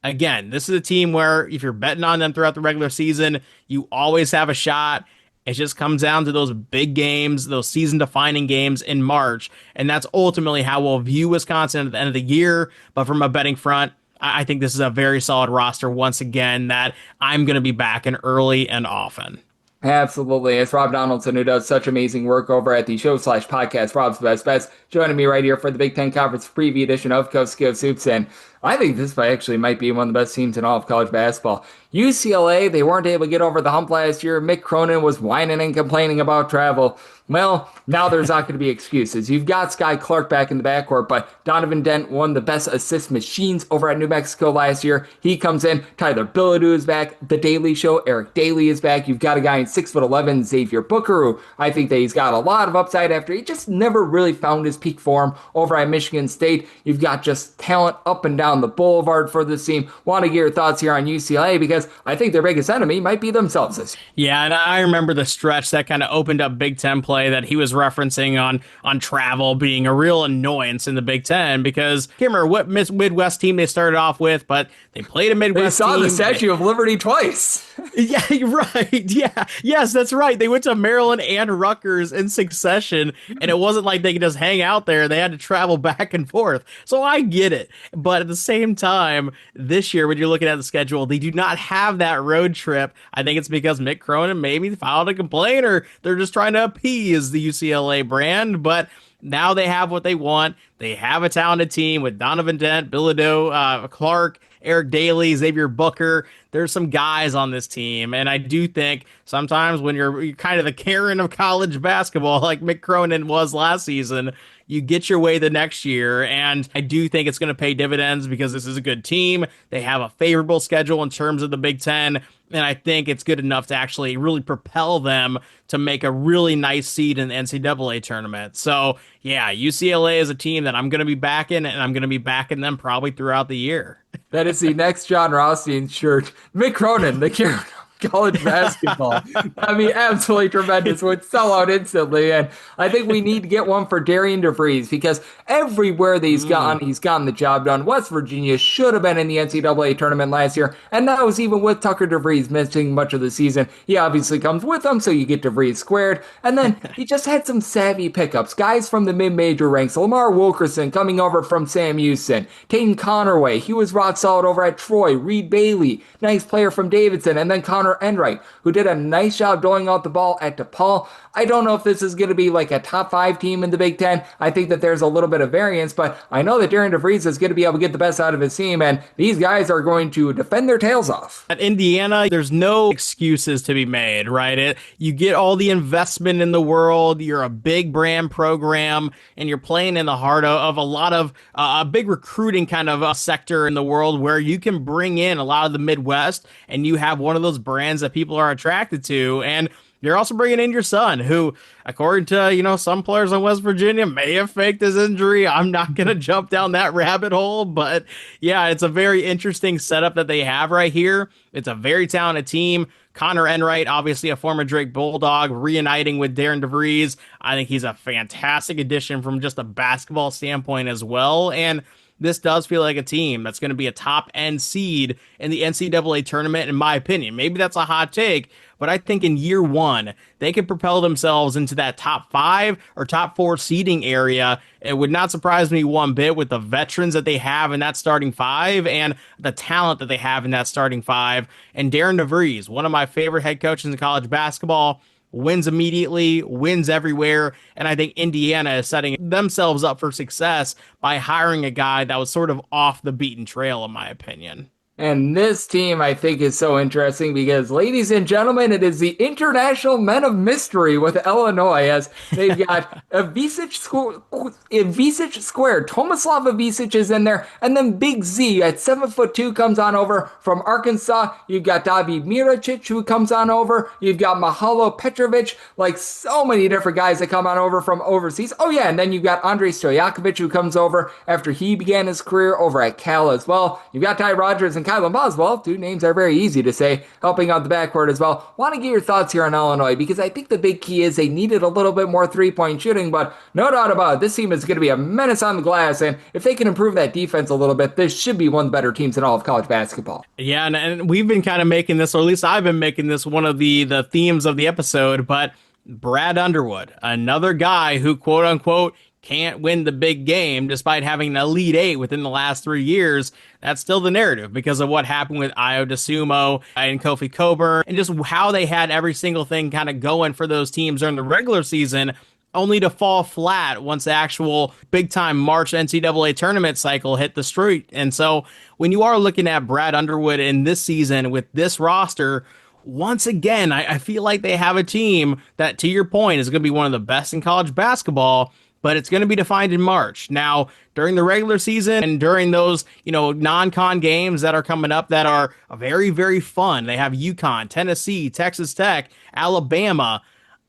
Again, this is a team where if you're betting on them throughout the regular season, you always have a shot. It just comes down to those big games, those season-defining games in March, and that's ultimately how we'll view Wisconsin at the end of the year. But from a betting front, I think this is a very solid roster once again that I'm going to be backing early and often. Absolutely. It's Rob Donaldson, who does such amazing work over at the show/podcast, Rob's Best Bets, joining me right here for the Big Ten Conference preview edition of Coast to Coast Hoops. And I think this actually might be one of the best teams in all of college basketball. UCLA, they weren't able to get over the hump last year. Mick Cronin was whining and complaining about travel. Well, now there's not going to be excuses. You've got Sky Clark back in the backcourt, but Donovan Dent, one of the best assist machines over at New Mexico last year. He comes in. Tyler Bilodeau is back. The Daily Show, Eric Daly is back. You've got a guy in 6'11", Xavier Booker, who I think that he's got a lot of upside after he just never really found his peak form over at Michigan State. You've got just talent up and down the boulevard for this team. Want to get your thoughts here on UCLA because I think their biggest enemy might be themselves this year. Yeah, and I remember the stretch that kind of opened up Big Ten play that he was referencing on travel being a real annoyance in the Big Ten because I can't remember what Midwest team they started off with, but they played a Midwest team. They saw the Statue of Liberty twice. Yeah, right. Yeah. Yes, that's right. They went to Maryland and Rutgers in succession, and it wasn't like they could just hang out there. They had to travel back and forth. So I get it. But at the same time, this year, when you're looking at the schedule, they do not have that road trip. I think it's because Mick Cronin maybe filed a complaint or they're just trying to appease the UCLA brand. But now they have what they want. They have a talented team with Donovan Dent, Bilodeau, Clark, Eric Daly, Xavier Booker. There's some guys on this team, and I do think sometimes when you're kind of the Karen of college basketball, like Mick Cronin was last season, you get your way the next year, and I do think it's going to pay dividends because this is a good team. They have a favorable schedule in terms of the Big Ten, and I think it's good enough to actually really propel them to make a really nice seed in the NCAA tournament. So, yeah, UCLA is a team that I'm going to be backing, and I'm going to be backing them probably throughout the year. That is the next John Rothstein shirt. Mick Cronin, the Karen of college basketball. I mean, absolutely tremendous. Would sell out instantly. And I think we need to get one for Darian DeVries because everywhere that he's gotten the job done. West Virginia should have been in the NCAA tournament last year. And that was even with Tucker DeVries missing much of the season. He obviously comes with them, so you get DeVries squared. And then he just had some savvy pickups. Guys from the mid-major ranks. Lamar Wilkerson coming over from Sam Houston. Tayton Connerway. He was rock solid over at Troy. Reed Bailey. Nice player from Davidson. And then Connor Enright, who did a nice job doling out the ball at DePaul. I don't know if this is going to be like a top 5 team in the Big Ten. I think that there's a little bit of variance, but I know that Darian DeVries is going to be able to get the best out of his team, and these guys are going to defend their tails off. At Indiana, there's no excuses to be made, right? You get all the investment in the world. You're a big brand program, and you're playing in the heart of a lot of a big recruiting kind of sector in the world where you can bring in a lot of the Midwest, and you have one of those brands that people are attracted to. And you're also bringing in your son, who, according to, some players in West Virginia, may have faked his injury. I'm not going to jump down that rabbit hole, but yeah, it's a very interesting setup that they have right here. It's a very talented team. Connor Enright, obviously a former Drake Bulldog, reuniting with Darian DeVries. I think he's a fantastic addition from just a basketball standpoint as well. And this does feel like a team that's going to be a top-end seed in the NCAA tournament, in my opinion. Maybe that's a hot take, but I think in year one, they could propel themselves into that top 5 or top 4 seeding area. It would not surprise me one bit with the veterans that they have in that starting 5 and the talent that they have in that starting 5. And Darian DeVries, one of my favorite head coaches in college basketball, wins immediately, wins everywhere, and I think Indiana is setting themselves up for success by hiring a guy that was sort of off the beaten trail, in my opinion. And this team, I think, is so interesting because, ladies and gentlemen, it is the International Men of Mystery with Illinois, as they've got Ivisic squared. Tomislav Ivisic is in there, and then Big Z at 7'2" comes on over from Arkansas. You've got David Miricic, who comes on over. You've got Mahalo Petrovic, like so many different guys that come on over from overseas. Oh, yeah, and then you've got Andrei Stojakovic, who comes over after he began his career over at Cal as well. You've got Ty Rogers and and Kylan Boswell, two names are very easy to say, helping out the backcourt as well. Want to get your thoughts here on Illinois, because I think the big key is they needed a little bit more three-point shooting, but no doubt about it, this team is going to be a menace on the glass, and if they can improve that defense a little bit, this should be one of the better teams in all of college basketball. Yeah, and we've been kind of making this, or at least I've been making this one of the themes of the episode, but Brad Underwood, another guy who, quote unquote, can't win the big game despite having an Elite Eight within the last 3 years. That's still the narrative because of what happened with Io DeSumo and Kofi Coburn and just how they had every single thing kind of going for those teams during the regular season, only to fall flat once the actual big-time March NCAA tournament cycle hit the street. And so when you are looking at Brad Underwood in this season with this roster, once again, I feel like they have a team that, to your point, is going to be one of the best in college basketball, but it's going to be defined in March. Now, during the regular season and during those, non-con games that are coming up that are very, very fun, they have UConn, Tennessee, Texas Tech, Alabama.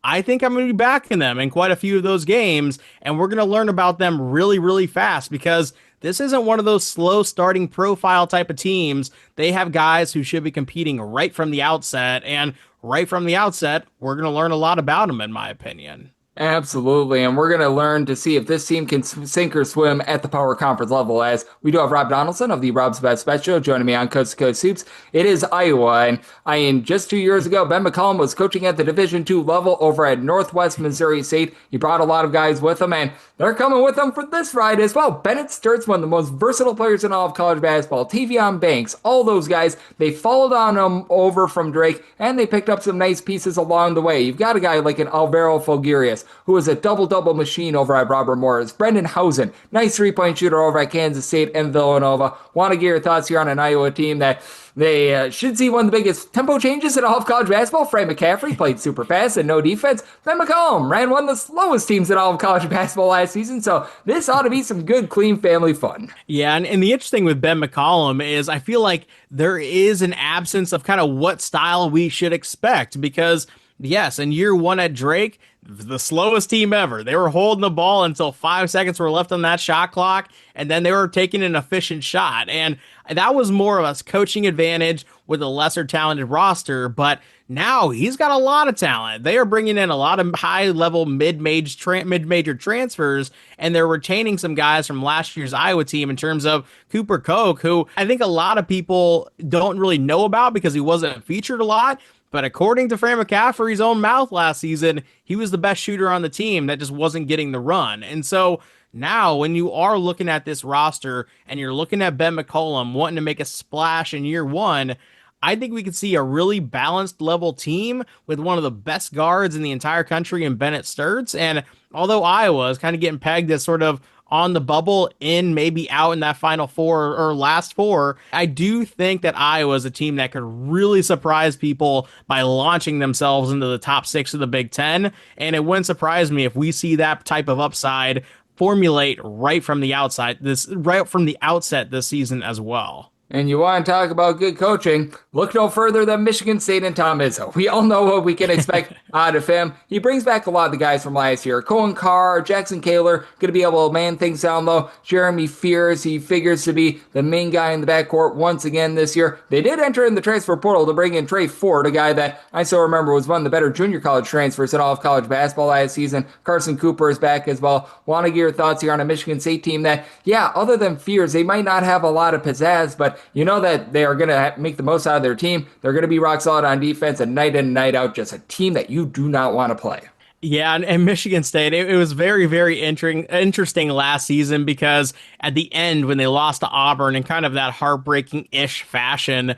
I think I'm going to be backing them in quite a few of those games, and we're going to learn about them really, really fast because this isn't one of those slow starting profile type of teams. They have guys who should be competing right from the outset, and right from the outset, we're going to learn a lot about them, in my opinion. Absolutely, and we're going to learn to see if this team can sink or swim at the power conference level, as we do have Rob Donaldson of the Rob's Best Bet Show joining me on Coast to Coast Hoops. It is Iowa, and just 2 years ago, Ben McCollum was coaching at the Division II level over at Northwest Missouri State. He brought a lot of guys with him, and they're coming with him for this ride as well. Bennett Sturt's one of the most versatile players in all of college basketball. Tavion Banks, all those guys, they followed on him over from Drake, and they picked up some nice pieces along the way. You've got a guy like an Alvaro Fulgurius, who is a double-double machine over at Robert Morris. Brendan Hausen, nice three-point shooter over at Kansas State and Villanova. Want to get your thoughts here on an Iowa team that they should see one of the biggest tempo changes in all of college basketball. Frank McCaffrey played super fast and no defense. Ben McCollum ran one of the slowest teams in all of college basketball last season, so this ought to be some good, clean family fun. Yeah, and the interesting with Ben McCollum is I feel like there is an absence of kind of what style we should expect because, yes, in year one at Drake, the slowest team ever. They were holding the ball until 5 seconds were left on that shot clock, and then they were taking an efficient shot. And that was more of a coaching advantage with a lesser talented roster, but now he's got a lot of talent. They are bringing in a lot of high-level mid-major transfers, and they're retaining some guys from last year's Iowa team in terms of Cooper Koch, who I think a lot of people don't really know about because he wasn't featured a lot. But according to Fran McCaffrey's own mouth last season, he was the best shooter on the team that just wasn't getting the run. And so now when you are looking at this roster and you're looking at Ben McCollum wanting to make a splash in year one, I think we could see a really balanced level team with one of the best guards in the entire country in Bennett Sturts. And although Iowa is kind of getting pegged as sort of on the bubble, in maybe out in that final four or last four, I do think that Iowa is a team that could really surprise people by launching themselves into the top six of the Big Ten. And it wouldn't surprise me if we see that type of upside formulate right from the outset this season as well. And you want to talk about good coaching, look no further than Michigan State and Tom Izzo. We all know what we can expect out of him. He brings back a lot of the guys from last year. Cohen Carr, Jackson Kaler, going to be able to man things down low. Jeremy Fears, he figures to be the main guy in the backcourt once again this year. They did enter in the transfer portal to bring in Trey Ford, a guy that I still remember was one of the better junior college transfers in all of college basketball last season. Carson Cooper is back as well. Want to get your thoughts here on a Michigan State team that, yeah, other than Fears, they might not have a lot of pizzazz, but you know that they are going to make the most out of their team. They're going to be rock solid on defense, and night in and night out, just a team that you do not want to play. Yeah, and Michigan State, it was very, very interesting last season because at the end when they lost to Auburn in kind of that heartbreaking-ish fashion,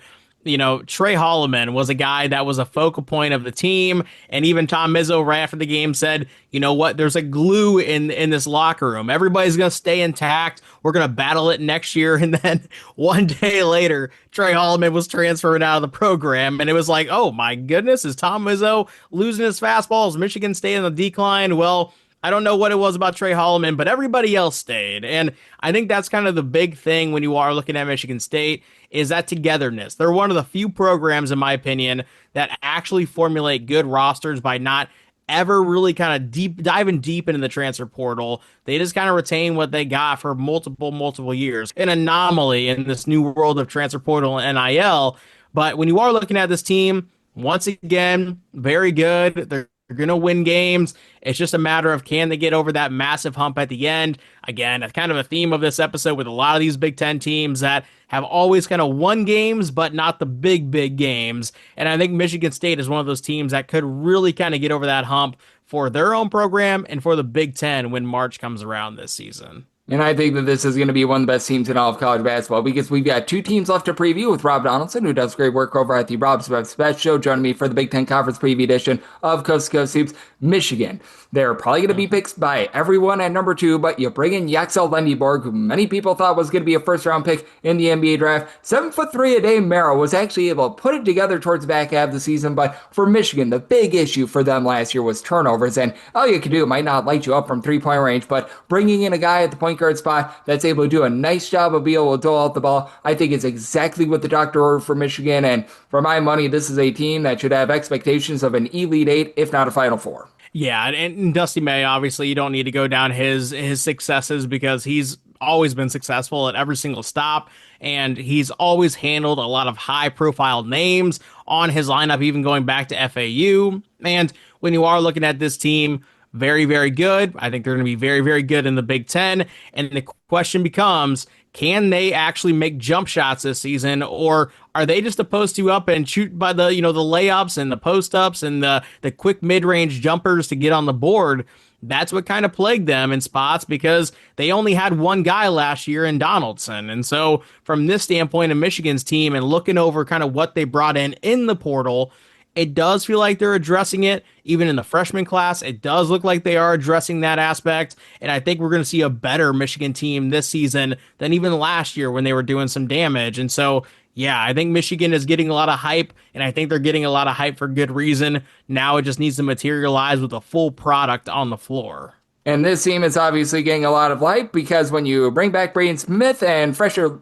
Trey Holloman was a guy that was a focal point of the team, and even Tom Izzo right after the game said, you know what, there's a glue in this locker room. Everybody's going to stay intact. We're going to battle it next year. And then one day later, Trey Holloman was transferred out of the program, and it was like, oh my goodness, is Tom Izzo losing his fastball? Is Michigan State in the decline? Well, I don't know what it was about Trey Holloman, but everybody else stayed. And I think that's kind of the big thing when you are looking at Michigan State is that togetherness. They're one of the few programs, in my opinion, that actually formulate good rosters by not ever really kind of diving deep into the transfer portal. They just kind of retain what they got for multiple years. An anomaly in this new world of transfer portal and NIL. But when you are looking at this team, once again, very good. They're going to win games. It's just a matter of can they get over that massive hump at the end. Again, that's kind of a theme of this episode with a lot of these Big Ten teams that have always kind of won games, but not the big games. And I think Michigan State is one of those teams that could really kind of get over that hump for their own program and for the Big Ten when March comes around this season. And I think that this is going to be one of the best teams in all of college basketball because we've got 2 teams left to preview with Rob Donaldson, who does great work over at the Rob's Best Show, joining me for the Big Ten Conference Preview edition of Coast to Coast Hoops. Michigan. They're probably going to be picked by everyone at number 2, but you bring in Yaxel Lendeborg, who many people thought was going to be a first-round pick in the NBA draft. 7'3" Dame Merrill was actually able to put it together towards the back half of the season, but for Michigan, the big issue for them last year was turnovers, and all you can do might not light you up from three-point range, but bringing in a guy at the point guard spot that's able to do a nice job of being able to dole out the ball, I think is exactly what the doctor ordered for Michigan, and for my money, this is a team that should have expectations of an Elite 8, if not a Final Four. Yeah, and Dusty May, obviously, you don't need to go down his successes because he's always been successful at every single stop, and he's always handled a lot of high-profile names on his lineup, even going back to FAU. And when you are looking at this team, very good. I think they're going to be very good in the Big Ten. And the question becomes, can they actually make jump shots this season, or are they just supposed to up and shoot by the, the layups and the post ups and the quick mid-range jumpers to get on the board? That's what kind of plagued them in spots because they only had one guy last year in Donaldson. And so from this standpoint of Michigan's team and looking over kind of what they brought in the portal, it does feel like they're addressing it. Even in the freshman class, it does look like they are addressing that aspect. And I think we're going to see a better Michigan team this season than even last year when they were doing some damage. And so, yeah, I think Michigan is getting a lot of hype, and I think they're getting a lot of hype for good reason. Now it just needs to materialize with a full product on the floor. And this team is obviously getting a lot of light because when you bring back Braden Smith and Fletcher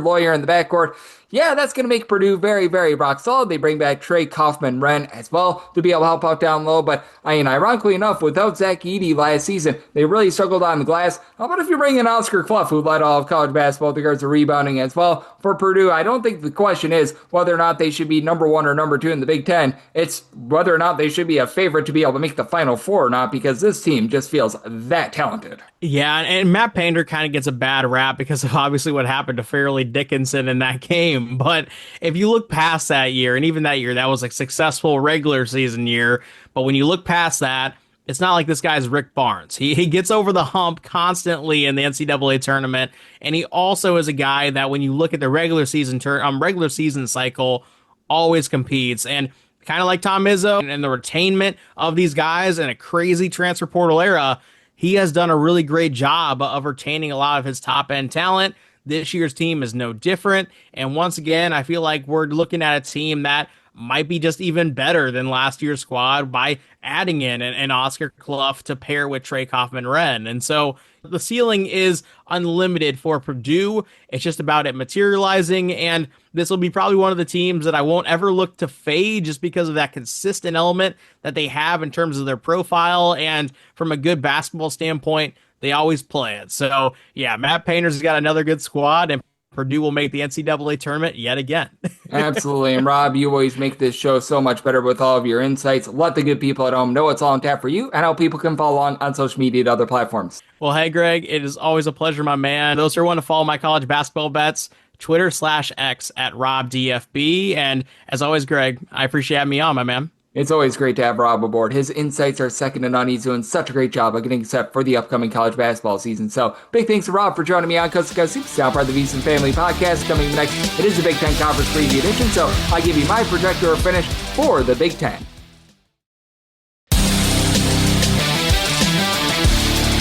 Lawyer in the backcourt, yeah, that's going to make Purdue very rock solid. They bring back Trey Kaufman-Renn as well to be able to help out down low. But, ironically enough, without Zach Edey last season, they really struggled on the glass. How about if you bring in Oscar Clough, who led all of college basketball with regards to rebounding as well? For Purdue, I don't think the question is whether or not they should be number 1 or number 2 in the Big Ten. It's whether or not they should be a favorite to be able to make the Final Four or not, because this team just feels that talented. Yeah, and Matt Painter kind of gets a bad rap because of obviously what happened to Fairleigh Dickinson in that game. But if you look past that year, and even that year, that was a successful regular season year. But when you look past that, it's not like this guy's Rick Barnes. He gets over the hump constantly in the NCAA tournament, and he also is a guy that when you look at the regular season cycle, always competes. And kind of like Tom Izzo and the retainment of these guys in a crazy transfer portal era, he has done a really great job of retaining a lot of his top-end talent. This year's team is no different. And once again, I feel like we're looking at a team that might be just even better than last year's squad by adding in an Oscar Clough to pair with Trey Kaufman-Renn. And so the ceiling is unlimited for Purdue. It's just about it materializing. And this will be probably one of the teams that I won't ever look to fade just because of that consistent element that they have in terms of their profile. And from a good basketball standpoint, they always play it. So, yeah, Matt Painter's got another good squad, and Purdue will make the NCAA tournament yet again. Absolutely. And Rob, you always make this show so much better with all of your insights. Let the good people at home know it's all on tap for you and how people can follow along on social media and other platforms. Well, hey, Greg, it is always a pleasure, my man. Those who want to follow my college basketball bets, Twitter/X at RobDFB. And as always, Greg, I appreciate having me on, my man. It's always great to have Rob aboard. His insights are second to none. He's doing such a great job of getting set for the upcoming college basketball season. So big thanks to Rob for joining me on Coast to Coast Hoops, now part of the VSiN Family Podcast. Coming next, it is the Big Ten Conference Preview Edition, so I give you my projector finish for the Big Ten.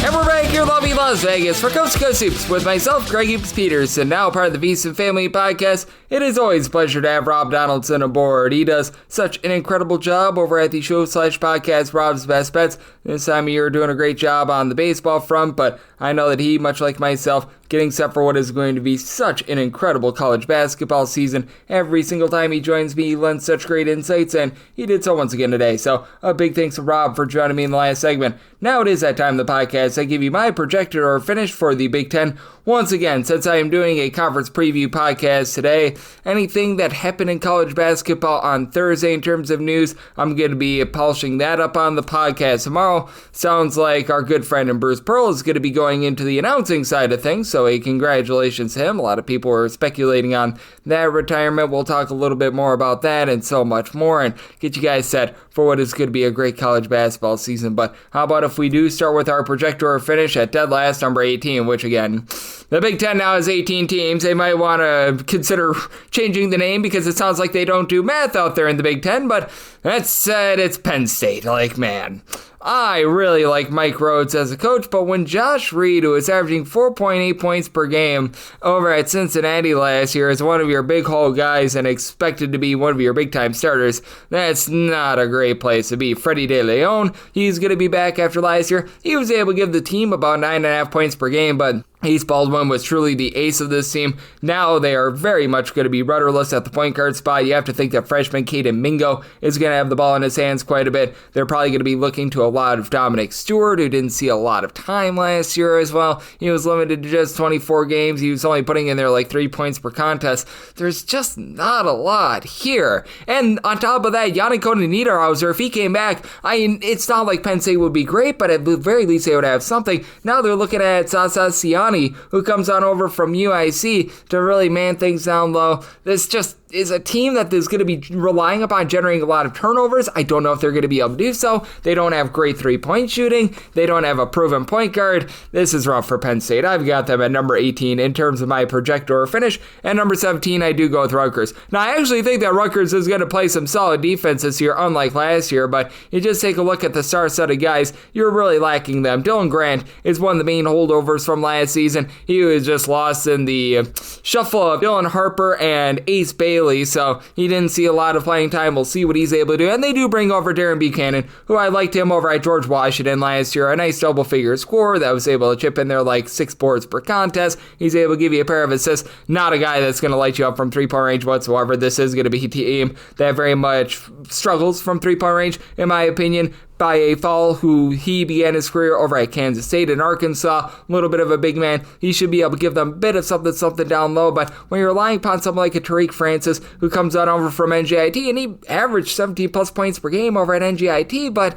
And we're back your lovely Las Vegas for Coast to Coast Hoops with myself, Greg Hoops Peterson, now part of the VSiN Family Podcast. It is always a pleasure to have Rob Donaldson aboard. He does such an incredible job over at the show/podcast Rob's Best Bets. This time of year doing a great job on the baseball front, but I know that he, much like myself, getting set for what is going to be such an incredible college basketball season. Every single time he joins me, he lends such great insights, and he did so once again today. So a big thanks to Rob for joining me in the last segment. Now it is that time of the podcast. I give you my projected or finish for the Big Ten. Once again, since I am doing a conference preview podcast today, anything that happened in college basketball on Thursday in terms of news, I'm going to be polishing that up on the podcast tomorrow. Sounds like our good friend and Bruce Pearl is going to be going into the announcing side of things, so a congratulations to him. A lot of people are speculating on that retirement. We'll talk a little bit more about that and so much more and get you guys set for what is going to be a great college basketball season. But how about if we do start with our projector or finish at dead last, number 18, which again, the Big Ten now has 18 teams. They might want to consider changing the name because it sounds like they don't do math out there in the Big Ten, but that said, it's Penn State. Like, man, I really like Mike Rhodes as a coach, but when Josh Reed, who was averaging 4.8 points per game over at Cincinnati last year, is one of your big hole guys and expected to be one of your big-time starters, that's not a great place to be. Freddie De Leon, he's going to be back after last year. He was able to give the team about 9.5 points per game, but Ace Baldwin was truly the ace of this team. Now they are very much going to be rudderless at the point guard spot. You have to think that freshman Caden Mingo is going to have the ball in his hands quite a bit. They're probably going to be looking to a lot of Dominic Stewart, who didn't see a lot of time last year as well. He was limited to just 24 games. He was only putting in there like 3 points per contest. There's just not a lot here. And on top of that, Yannick Niederhauser, if he came back, it's not like Penn State would be great, but at the very least they would have something. Now they're looking at Sasa Siani, who comes on over from UIC to really man things down low. This just is a team that is going to be relying upon generating a lot of turnovers. I don't know if they're going to be able to do so. They don't have great three-point shooting. They don't have a proven point guard. This is rough for Penn State. I've got them at number 18 in terms of my projector or finish. And number 17, I do go with Rutgers. Now, I actually think that Rutgers is going to play some solid defense this year, unlike last year, but you just take a look at the star set of guys, you're really lacking them. Dylan Grant is one of the main holdovers from last season. He was just lost in the shuffle of Dylan Harper and Ace Bailey, so he didn't see a lot of playing time. We'll see what he's able to do. And they do bring over Darren Buchanan, who I liked him over at George Washington last year. A nice double-figure scorer that was able to chip in there like 6 boards per contest. He's able to give you a pair of assists. Not a guy that's going to light you up from three-point range whatsoever. This is going to be a team that very much struggles from three-point range, in my opinion. By a Fall, who he began his career over at Kansas State and Arkansas, a little bit of a big man. He should be able to give them a bit of something down low, but when you're relying upon someone like a Tariq Francis, who comes on over from NJIT, and he averaged 17 plus points per game over at NJIT, but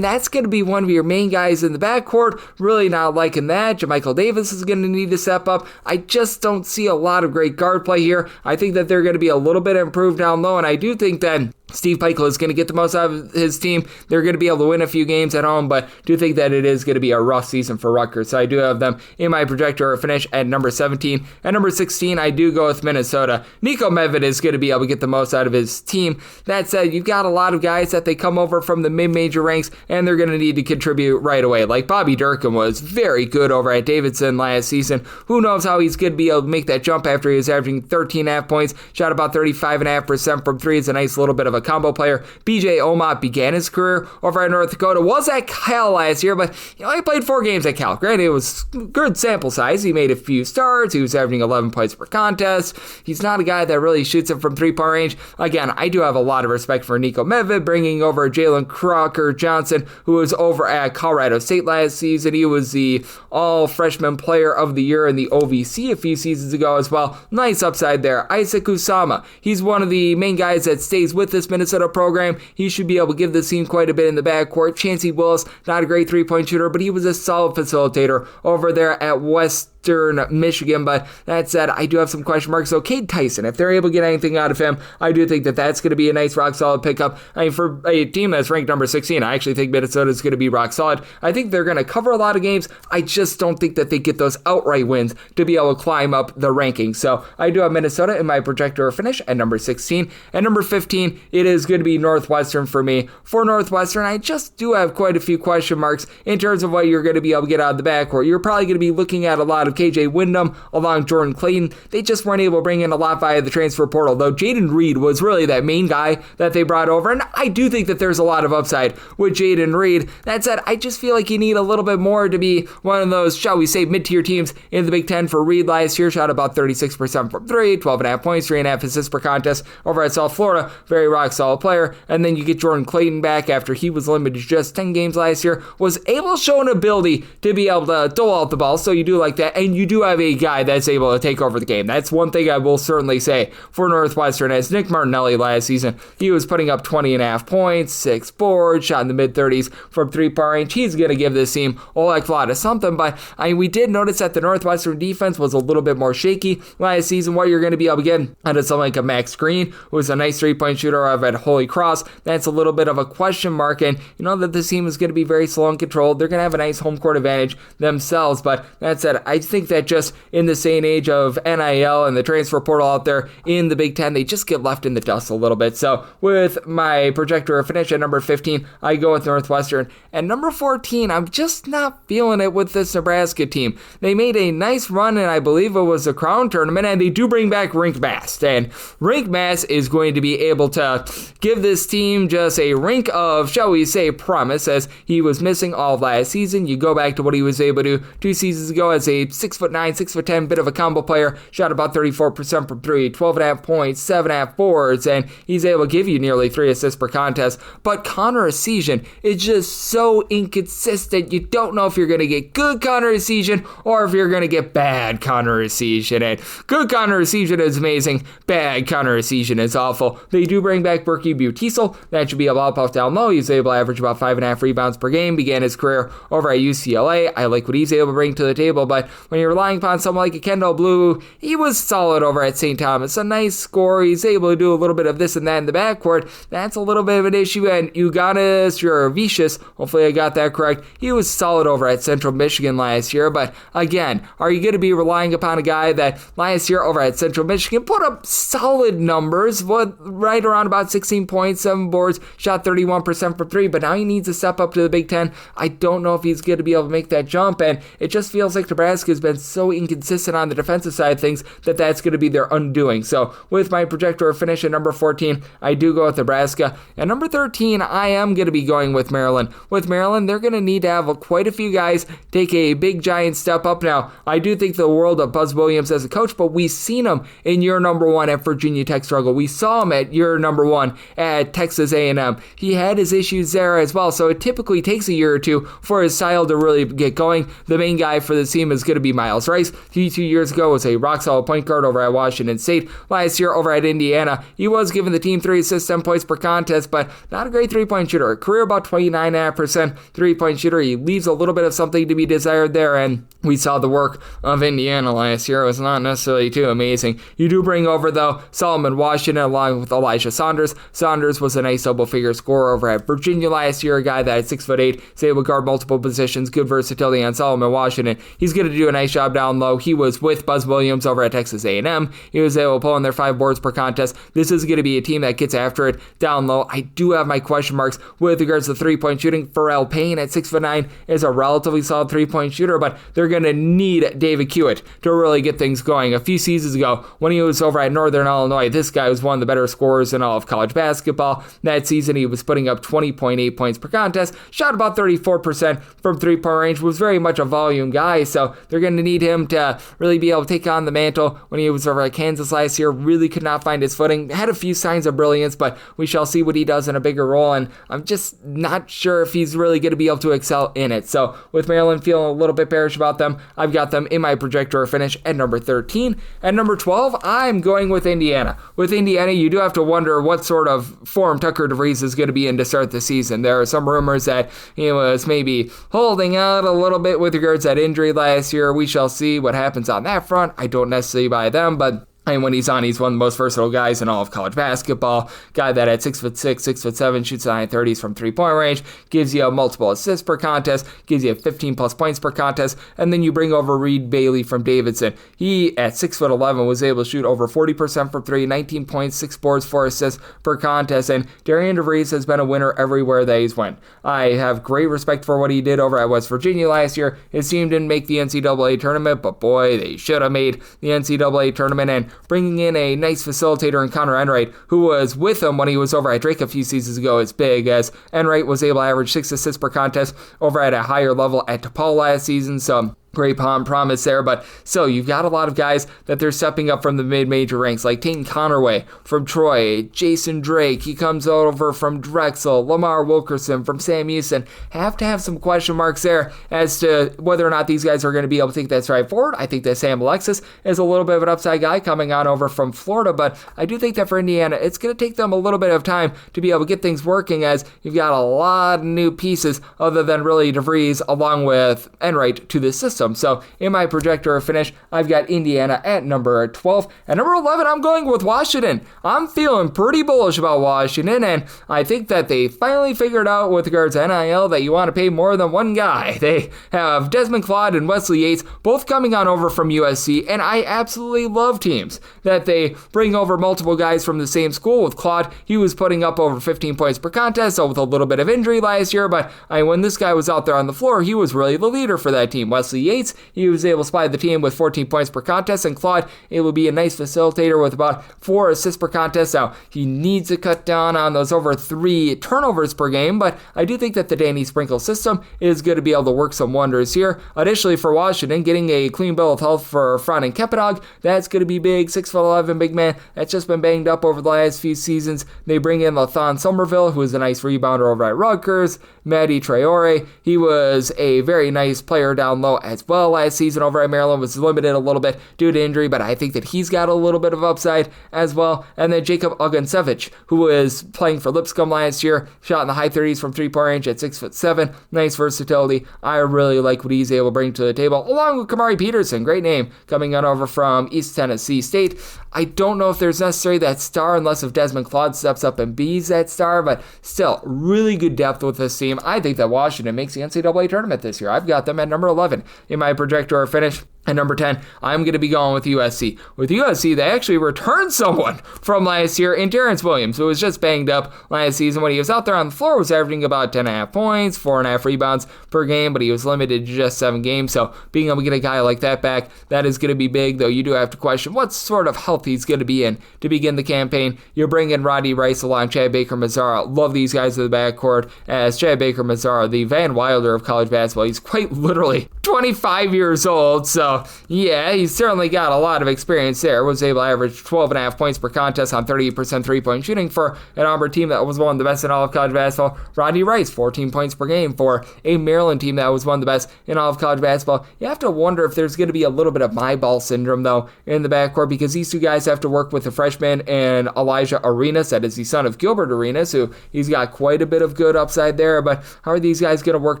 that's going to be one of your main guys in the backcourt. Really not liking that. JaMychal Davis is going to need to step up. I just don't see a lot of great guard play here. I think that they're going to be a little bit improved down low, and I do think that Steve Pikiell is going to get the most out of his team. They're going to be able to win a few games at home, but do think that it is going to be a rough season for Rutgers. So I do have them in my projector or finish at number 17. At number 16, I do go with Minnesota. Nico Medved is going to be able to get the most out of his team. That said, you've got a lot of guys that they come over from the mid-major ranks, and they're going to need to contribute right away. Like Bobby Durkin was very good over at Davidson last season. Who knows how he's going to be able to make that jump after he was averaging 13.5 points, shot about 35.5% from three. It's a nice little bit of a combo player. BJ Omot began his career over at North Dakota, was at Cal last year, but he played 4 games at Cal. Granted, it was good sample size. He made a few starts. He was averaging 11 points per contest. He's not a guy that really shoots it from three-point range. Again, I do have a lot of respect for Nico Medved, bringing over Jalen Crocker Johnson, who was over at Colorado State last season. He was the all-freshman player of the year in the OVC a few seasons ago as well. Nice upside there. Isaac Usama, he's one of the main guys that stays with this Minnesota program. He should be able to give this team quite a bit in the backcourt. Chancey Willis, not a great three-point shooter, but he was a solid facilitator over there at West Michigan, but that said, I do have some question marks. So Cade Tyson, if they're able to get anything out of him, I do think that that's going to be a nice rock solid pickup. I mean, for a team that's ranked number 16, I actually think Minnesota is going to be rock solid. I think they're going to cover a lot of games. I just don't think that they get those outright wins to be able to climb up the rankings. So I do have Minnesota in my projector finish at number 16. At number 15, it is going to be Northwestern for me. For Northwestern, I just do have quite a few question marks in terms of what you're going to be able to get out of the backcourt. You're probably going to be looking at a lot of KJ Wyndham along Jordan Clayton. They just weren't able to bring in a lot via the transfer portal, though Jaden Reed was really that main guy that they brought over, and I do think that there's a lot of upside with Jaden Reed. That said, I just feel like you need a little bit more to be one of those, shall we say, mid-tier teams in the Big Ten. For Reed last year, shot about 36% from 3, 12.5 points, 3.5 assists per contest over at South Florida. Very rock solid player. And then you get Jordan Clayton back after he was limited to just 10 games last year, was able to show an ability to be able to dole out the ball, so you do like that, and you do have a guy that's able to take over the game. That's one thing I will certainly say for Northwestern, as Nick Martinelli last season, he was putting up 20.5 points, 6 boards, shot in the mid-30s from three-point range. He's going to give this team a lot of something, but I mean, we did notice that the Northwestern defense was a little bit more shaky last season. What you're going to be able to get out of someone like a Max Green, who was a nice three-point shooter over at Holy Cross, that's a little bit of a question mark, and you know that this team is going to be very slow and controlled. They're going to have a nice home court advantage themselves, but that said, I think that just in this day and age of NIL and the transfer portal out there in the Big Ten, they just get left in the dust a little bit. So with my projector finish at number 15, I go with Northwestern. At number 14, I'm just not feeling it with this Nebraska team. They made a nice run, and I believe it was the Crown Tournament, and they do bring back Rink Mast, and Rink Mast is going to be able to give this team just a rink of, shall we say, promise, as he was missing all of last season. You go back to what he was able to do 2 seasons ago as a 6'9", 6'10", bit of a combo player, shot about 34% from 3, 12.5 points, 7.5 boards, and he's able to give you nearly 3 assists per contest. But Connor Essegian is just so inconsistent. You don't know if you're going to get good Connor Essegian or if you're going to get bad Connor Essegian. And good Connor Essegian is amazing. Bad Connor Essegian is awful. They do bring back Berkey Butisel. That should be a ball puff down low. He's able to average about 5.5 rebounds per game. Began his career over at UCLA. I like what he's able to bring to the table, but when you're relying upon someone like a Kendall Blue, he was solid over at St. Thomas. A nice score. He's able to do a little bit of this and that in the backcourt. That's a little bit of an issue. And Uganis Jurevicius, hopefully I got that correct, he was solid over at Central Michigan last year. But again, are you going to be relying upon a guy that last year over at Central Michigan put up solid numbers, right around about 16 points, 7 boards, shot 31% from 3, but now he needs to step up to the Big Ten. I don't know if he's going to be able to make that jump, and it just feels like Nebraska has been so inconsistent on the defensive side of things that that's going to be their undoing. So with my projector finish at number 14, I do go with Nebraska. At number 13, I am going to be going with Maryland. With Maryland, they're going to need to have quite a few guys take a big giant step up. Now, I do think the world of Buzz Williams as a coach, but we've seen him in year number 1 at Virginia Tech struggle. We saw him at year number 1 at Texas A&M. He had his issues there as well, so it typically takes a year or two for his style to really get going. The main guy for this team is going to be Miles Rice. He 2 years ago was a rock-solid point guard over at Washington State. Last year over at Indiana, he was giving the team 3 assists, 10 points per contest, but not a great three-point shooter. A career about 29.5% three-point shooter. He leaves a little bit of something to be desired there, and we saw the work of Indiana last year. It was not necessarily too amazing. You do bring over, though, Solomon Washington along with Elijah Saunders. Saunders was a nice double-figure scorer over at Virginia last year, a guy that at 6'8", is able to guard multiple positions, good versatility on Solomon Washington. He's going to do a nice job down low. He was with Buzz Williams over at Texas A&M. He was able to pull in their 5 boards per contest. This is going to be a team that gets after it down low. I do have my question marks with regards to three-point shooting. Pharrell Payne at 6'9" is a relatively solid three-point shooter, but they're going to need David Hewitt to really get things going. A few seasons ago, when he was over at Northern Illinois, this guy was one of the better scorers in all of college basketball. That season, he was putting up 20.8 points per contest, shot about 34% from three-point range, was very much a volume guy, so they're going to need him to really be able to take on the mantle. When he was over at Kansas last year, really could not find his footing, had a few signs of brilliance, but we shall see what he does in a bigger role, and I'm just not sure if he's really going to be able to excel in it. So with Maryland feeling a little bit bearish about them, I've got them in my projector finish at number 13. At number 12, I'm going with Indiana. With Indiana, you do have to wonder what sort of form Tucker DeVries is going to be in to start the season. There are some rumors that he was maybe holding out a little bit with regards to that injury last year Tucker. We shall see what happens on that front. I don't necessarily buy them, but when he's on, he's one of the most versatile guys in all of college basketball. Guy that at 6'6", 6'7", shoots the 930s from three-point range, gives you multiple assists per contest, gives you 15-plus points per contest, and then you bring over Reed Bailey from Davidson. He, at 6'11", was able to shoot over 40% from three, 19 points, 6 boards, 4 assists per contest, and Darian DeVries has been a winner everywhere that he's went. I have great respect for what he did over at West Virginia last year. His team didn't make the NCAA tournament, but boy, they should have made the NCAA tournament, and bringing in a nice facilitator in Connor Enright, who was with him when he was over at Drake a few seasons ago, is big, as Enright was able to average 6 assists per contest over at a higher level at DePaul last season, so great promise there, but still, you've got a lot of guys that they're stepping up from the mid-major ranks, like Tayton Connerway from Troy, Jason Drake, he comes over from Drexel, Lamar Wilkerson from Sam Houston. Have to have some question marks there as to whether or not these guys are going to be able to take that stride forward. I think that Sam Alexis is a little bit of an upside guy coming on over from Florida, but I do think that for Indiana, it's going to take them a little bit of time to be able to get things working, as you've got a lot of new pieces other than really DeVries along with Enright to the system. So in my projector finish, I've got Indiana at number 12. At number 11, I'm going with Washington. I'm feeling pretty bullish about Washington, and I think that they finally figured out with regards to NIL that you want to pay more than one guy. They have Desmond Claude and Wesley Yates both coming on over from USC, and I absolutely love teams that they bring over multiple guys from the same school. With Claude, he was putting up over 15 points per contest, so with a little bit of injury last year, but when this guy was out there on the floor, he was really the leader for that team. Wesley Yates, he was able to spy the team with 14 points per contest, and Claude, it will be a nice facilitator with about 4 assists per contest. Now, he needs to cut down on those over 3 turnovers per game, but I do think that the Danny Sprinkle system is going to be able to work some wonders here. Additionally, for Washington, getting a clean bill of health for Franz Kepidog, that's going to be big. 6'11" big man that's just been banged up over the last few seasons. They bring in Lathon Somerville, who is a nice rebounder over at Rutgers. Matty Traore, he was a very nice player down low as well last season over at Maryland, was limited a little bit due to injury, but I think that he's got a little bit of upside as well. And then Jacob Ogunsevich, who was playing for Lipscomb last year, shot in the high 30s from three-point range at 6'7", nice versatility. I really like what he's able to bring to the table, along with Kamari Peterson, great name, coming on over from East Tennessee State. I don't know if there's necessarily that star unless if Desmond Claude steps up and be's that star, but still, really good depth with this team. I think that Washington makes the NCAA tournament this year. I've got them at number 11 in my projector finish. At number 10, I'm going to be going with USC. With USC, they actually returned someone from last year in Terrence Williams, who was just banged up last season. When he was out there on the floor, was averaging about 10.5 points, 4.5 rebounds per game, but he was limited to just 7 games. So being able to get a guy like that back, that is going to be big, though you do have to question what sort of health he's going to be in to begin the campaign. You're bringing Roddy Rice along, Chad Baker-Mazara. Love these guys in the backcourt, as Chad Baker-Mazara, the Van Wilder of college basketball. He's quite literally 25 years old, so yeah, he's certainly got a lot of experience there. Was able to average 12.5 points per contest on 38% three-point shooting for an Auburn team that was one of the best in all of college basketball. Rodney Rice, 14 points per game for a Maryland team that was one of the best in all of college basketball. You have to wonder if there's going to be a little bit of my ball syndrome, though, in the backcourt, because these two guys have to work with the freshman and Elijah Arenas, that is the son of Gilbert Arenas, who he's got quite a bit of good upside there, but how are these guys going to work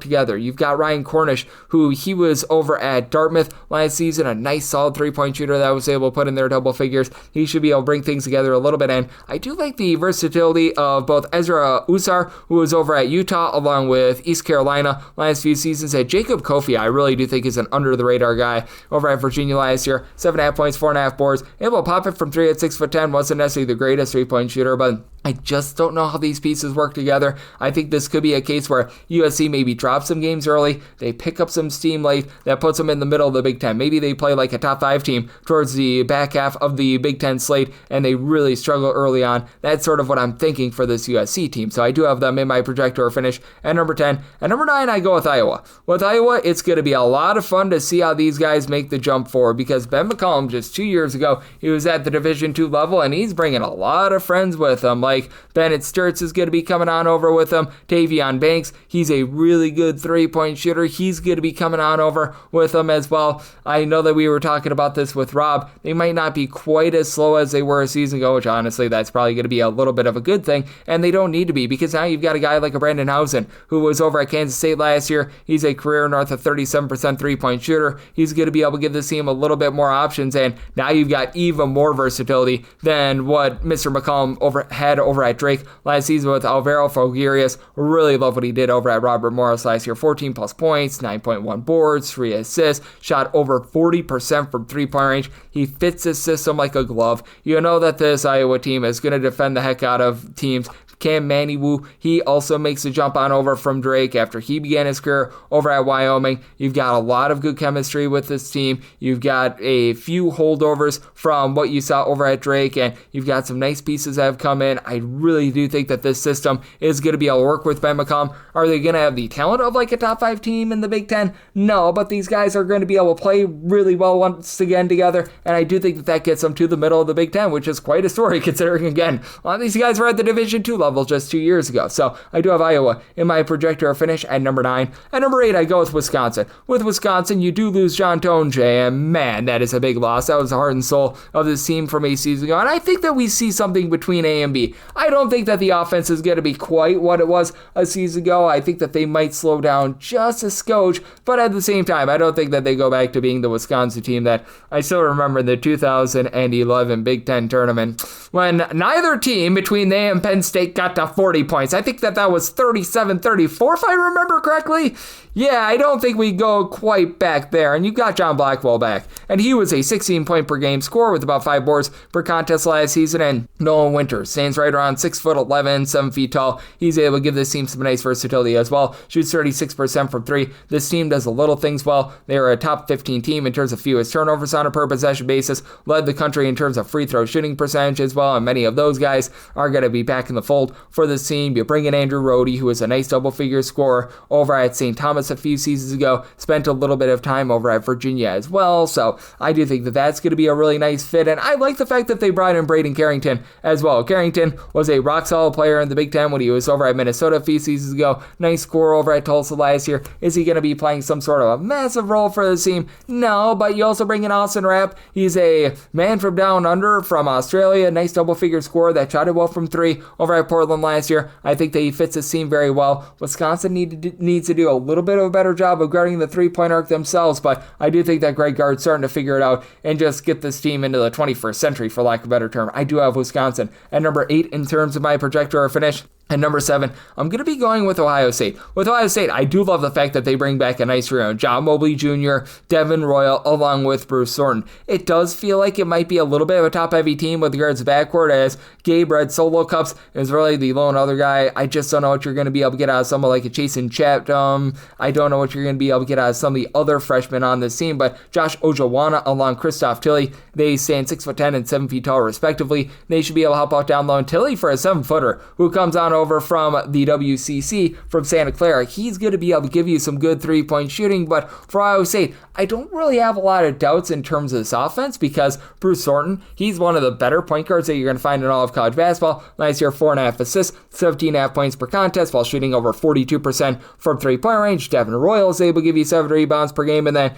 together? You've got Ryan Cornish, who he was over at Dartmouth last season, a nice solid three-point shooter that was able to put in their double figures. He should be able to bring things together a little bit, and I do like the versatility of both Ezra Usar, who was over at Utah along with East Carolina last few seasons, and Jacob Kofi, I really do think is an under-the-radar guy over at Virginia last year. 7.5 points, 4.5 boards, able to pop it from 3 at 6'10", wasn't necessarily the greatest three-point shooter, but I just don't know how these pieces work together. I think this could be a case where USC maybe drops some games early, they pick up some steam late, that puts them in the middle of the Big Ten. Maybe they play like a top 5 team towards the back half of the Big Ten slate, and they really struggle early on. That's sort of what I'm thinking for this USC team. So I do have them in my projector finish at number 10. At number 9, I go with Iowa. With Iowa, it's going to be a lot of fun to see how these guys make the jump forward, because Ben McCollum just 2 years ago, he was at the Division II level, and he's bringing a lot of friends with him, like Bennett Sturtz is going to be coming on over with them. Tavion Banks, he's a really good three-point shooter. He's going to be coming on over with them as well. I know that we were talking about this with Rob. They might not be quite as slow as they were a season ago, which honestly, that's probably going to be a little bit of a good thing, and they don't need to be, because now you've got a guy like a Brandon Housen, who was over at Kansas State last year. He's a career north of 37% three-point shooter. He's going to be able to give this team a little bit more options, and now you've got even more versatility than what Mr. McCollum had over at Drake last season with Alvaro Fogurias. Really love what he did over at Robert Morris last year. 14 plus points, 9.1 boards, 3 assists, shot over 40% from three-point range. He fits this system like a glove. You know that this Iowa team is going to defend the heck out of teams. Cam Maniwu, he also makes a jump on over from Drake after he began his career over at Wyoming. You've got a lot of good chemistry with this team. You've got a few holdovers from what you saw over at Drake, and you've got some nice pieces that have come in. I really do think that this system is going to be able to work with Ben McCollum. Are they going to have the talent of like a top 5 team in the Big Ten? No, but these guys are going to be able to play really well once again together, and I do think that that gets them to the middle of the Big Ten, which is quite a story considering, again, a lot of these guys were at the Division II level just 2 years ago. So I do have Iowa in my projector finish at number 9. At number 8, I go with Wisconsin. With Wisconsin, you do lose John Tonje, and man, that is a big loss. That was the heart and soul of this team from a season ago, and I think that we see something between A and B. I don't think that the offense is going to be quite what it was a season ago. I think that they might slow down just a skosh, but at the same time, I don't think that they go back to being the Wisconsin team that I still remember in the 2011 Big Ten tournament when neither team between they and Penn State got to 40 points. I think that was 37-34 if I remember correctly. Yeah, I don't think we go quite back there. And you got John Blackwell back, and he was a 16-point per game scorer with about 5 boards per contest last season. And Nolan Winters stands right around 6'11", 7 feet tall. He's able to give this team some nice versatility as well. Shoots 36% from 3. This team does the little things well. They are a top 15 team in terms of fewest turnovers on a per possession basis. Led the country in terms of free throw shooting percentage as well, and many of those guys are going to be back in the fold for this team. You bring in Andrew Rohde, who is a nice double-figure scorer over at St. Thomas a few seasons ago, spent a little bit of time over at Virginia as well, so I do think that that's going to be a really nice fit, and I like the fact that they brought in Braden Carrington as well. Carrington was a rock-solid player in the Big Ten when he was over at Minnesota a few seasons ago. Nice scorer over at Tulsa last year. Is he going to be playing some sort of a massive role for the team? No, but you also bring in Austin Rapp. He's a man from down under from Australia, nice double-figure scorer that shot it well from 3 over at Portland last year. I think that he fits his team very well. Wisconsin needs to do a little bit of a better job of guarding the three-point arc themselves, but I do think that Greg Gard's starting to figure it out and just get this team into the 21st century, for lack of a better term. I do have Wisconsin at number 8 in terms of my projector finish. At number 7, I'm going to be going with Ohio State. With Ohio State, I do love the fact that they bring back a nice trio. John Mobley Jr., Devin Royal, along with Bruce Thornton. It does feel like it might be a little bit of a top-heavy team with regards to backcourt, as Gabe Red Solo Cups is really the lone other guy. I just don't know what you're going to be able to get out of someone like a Jason Chatham. I don't know what you're going to be able to get out of some of the other freshmen on this team, but Josh Ojowana along Christoph Tilley, they stand 6'10" and 7 feet tall respectively. They should be able to help out down low. And Tilley, for a 7-footer who comes on over from the WCC from Santa Clara, he's going to be able to give you some good three-point shooting. But for Iowa State, I don't really have a lot of doubts in terms of this offense, because Bruce Thornton, he's one of the better point guards that you're going to find in all of college basketball. Last year, 4.5 assists, 17.5 points per contest while shooting over 42% from three-point range. Devin Royal is able to give you 7 rebounds per game. And then,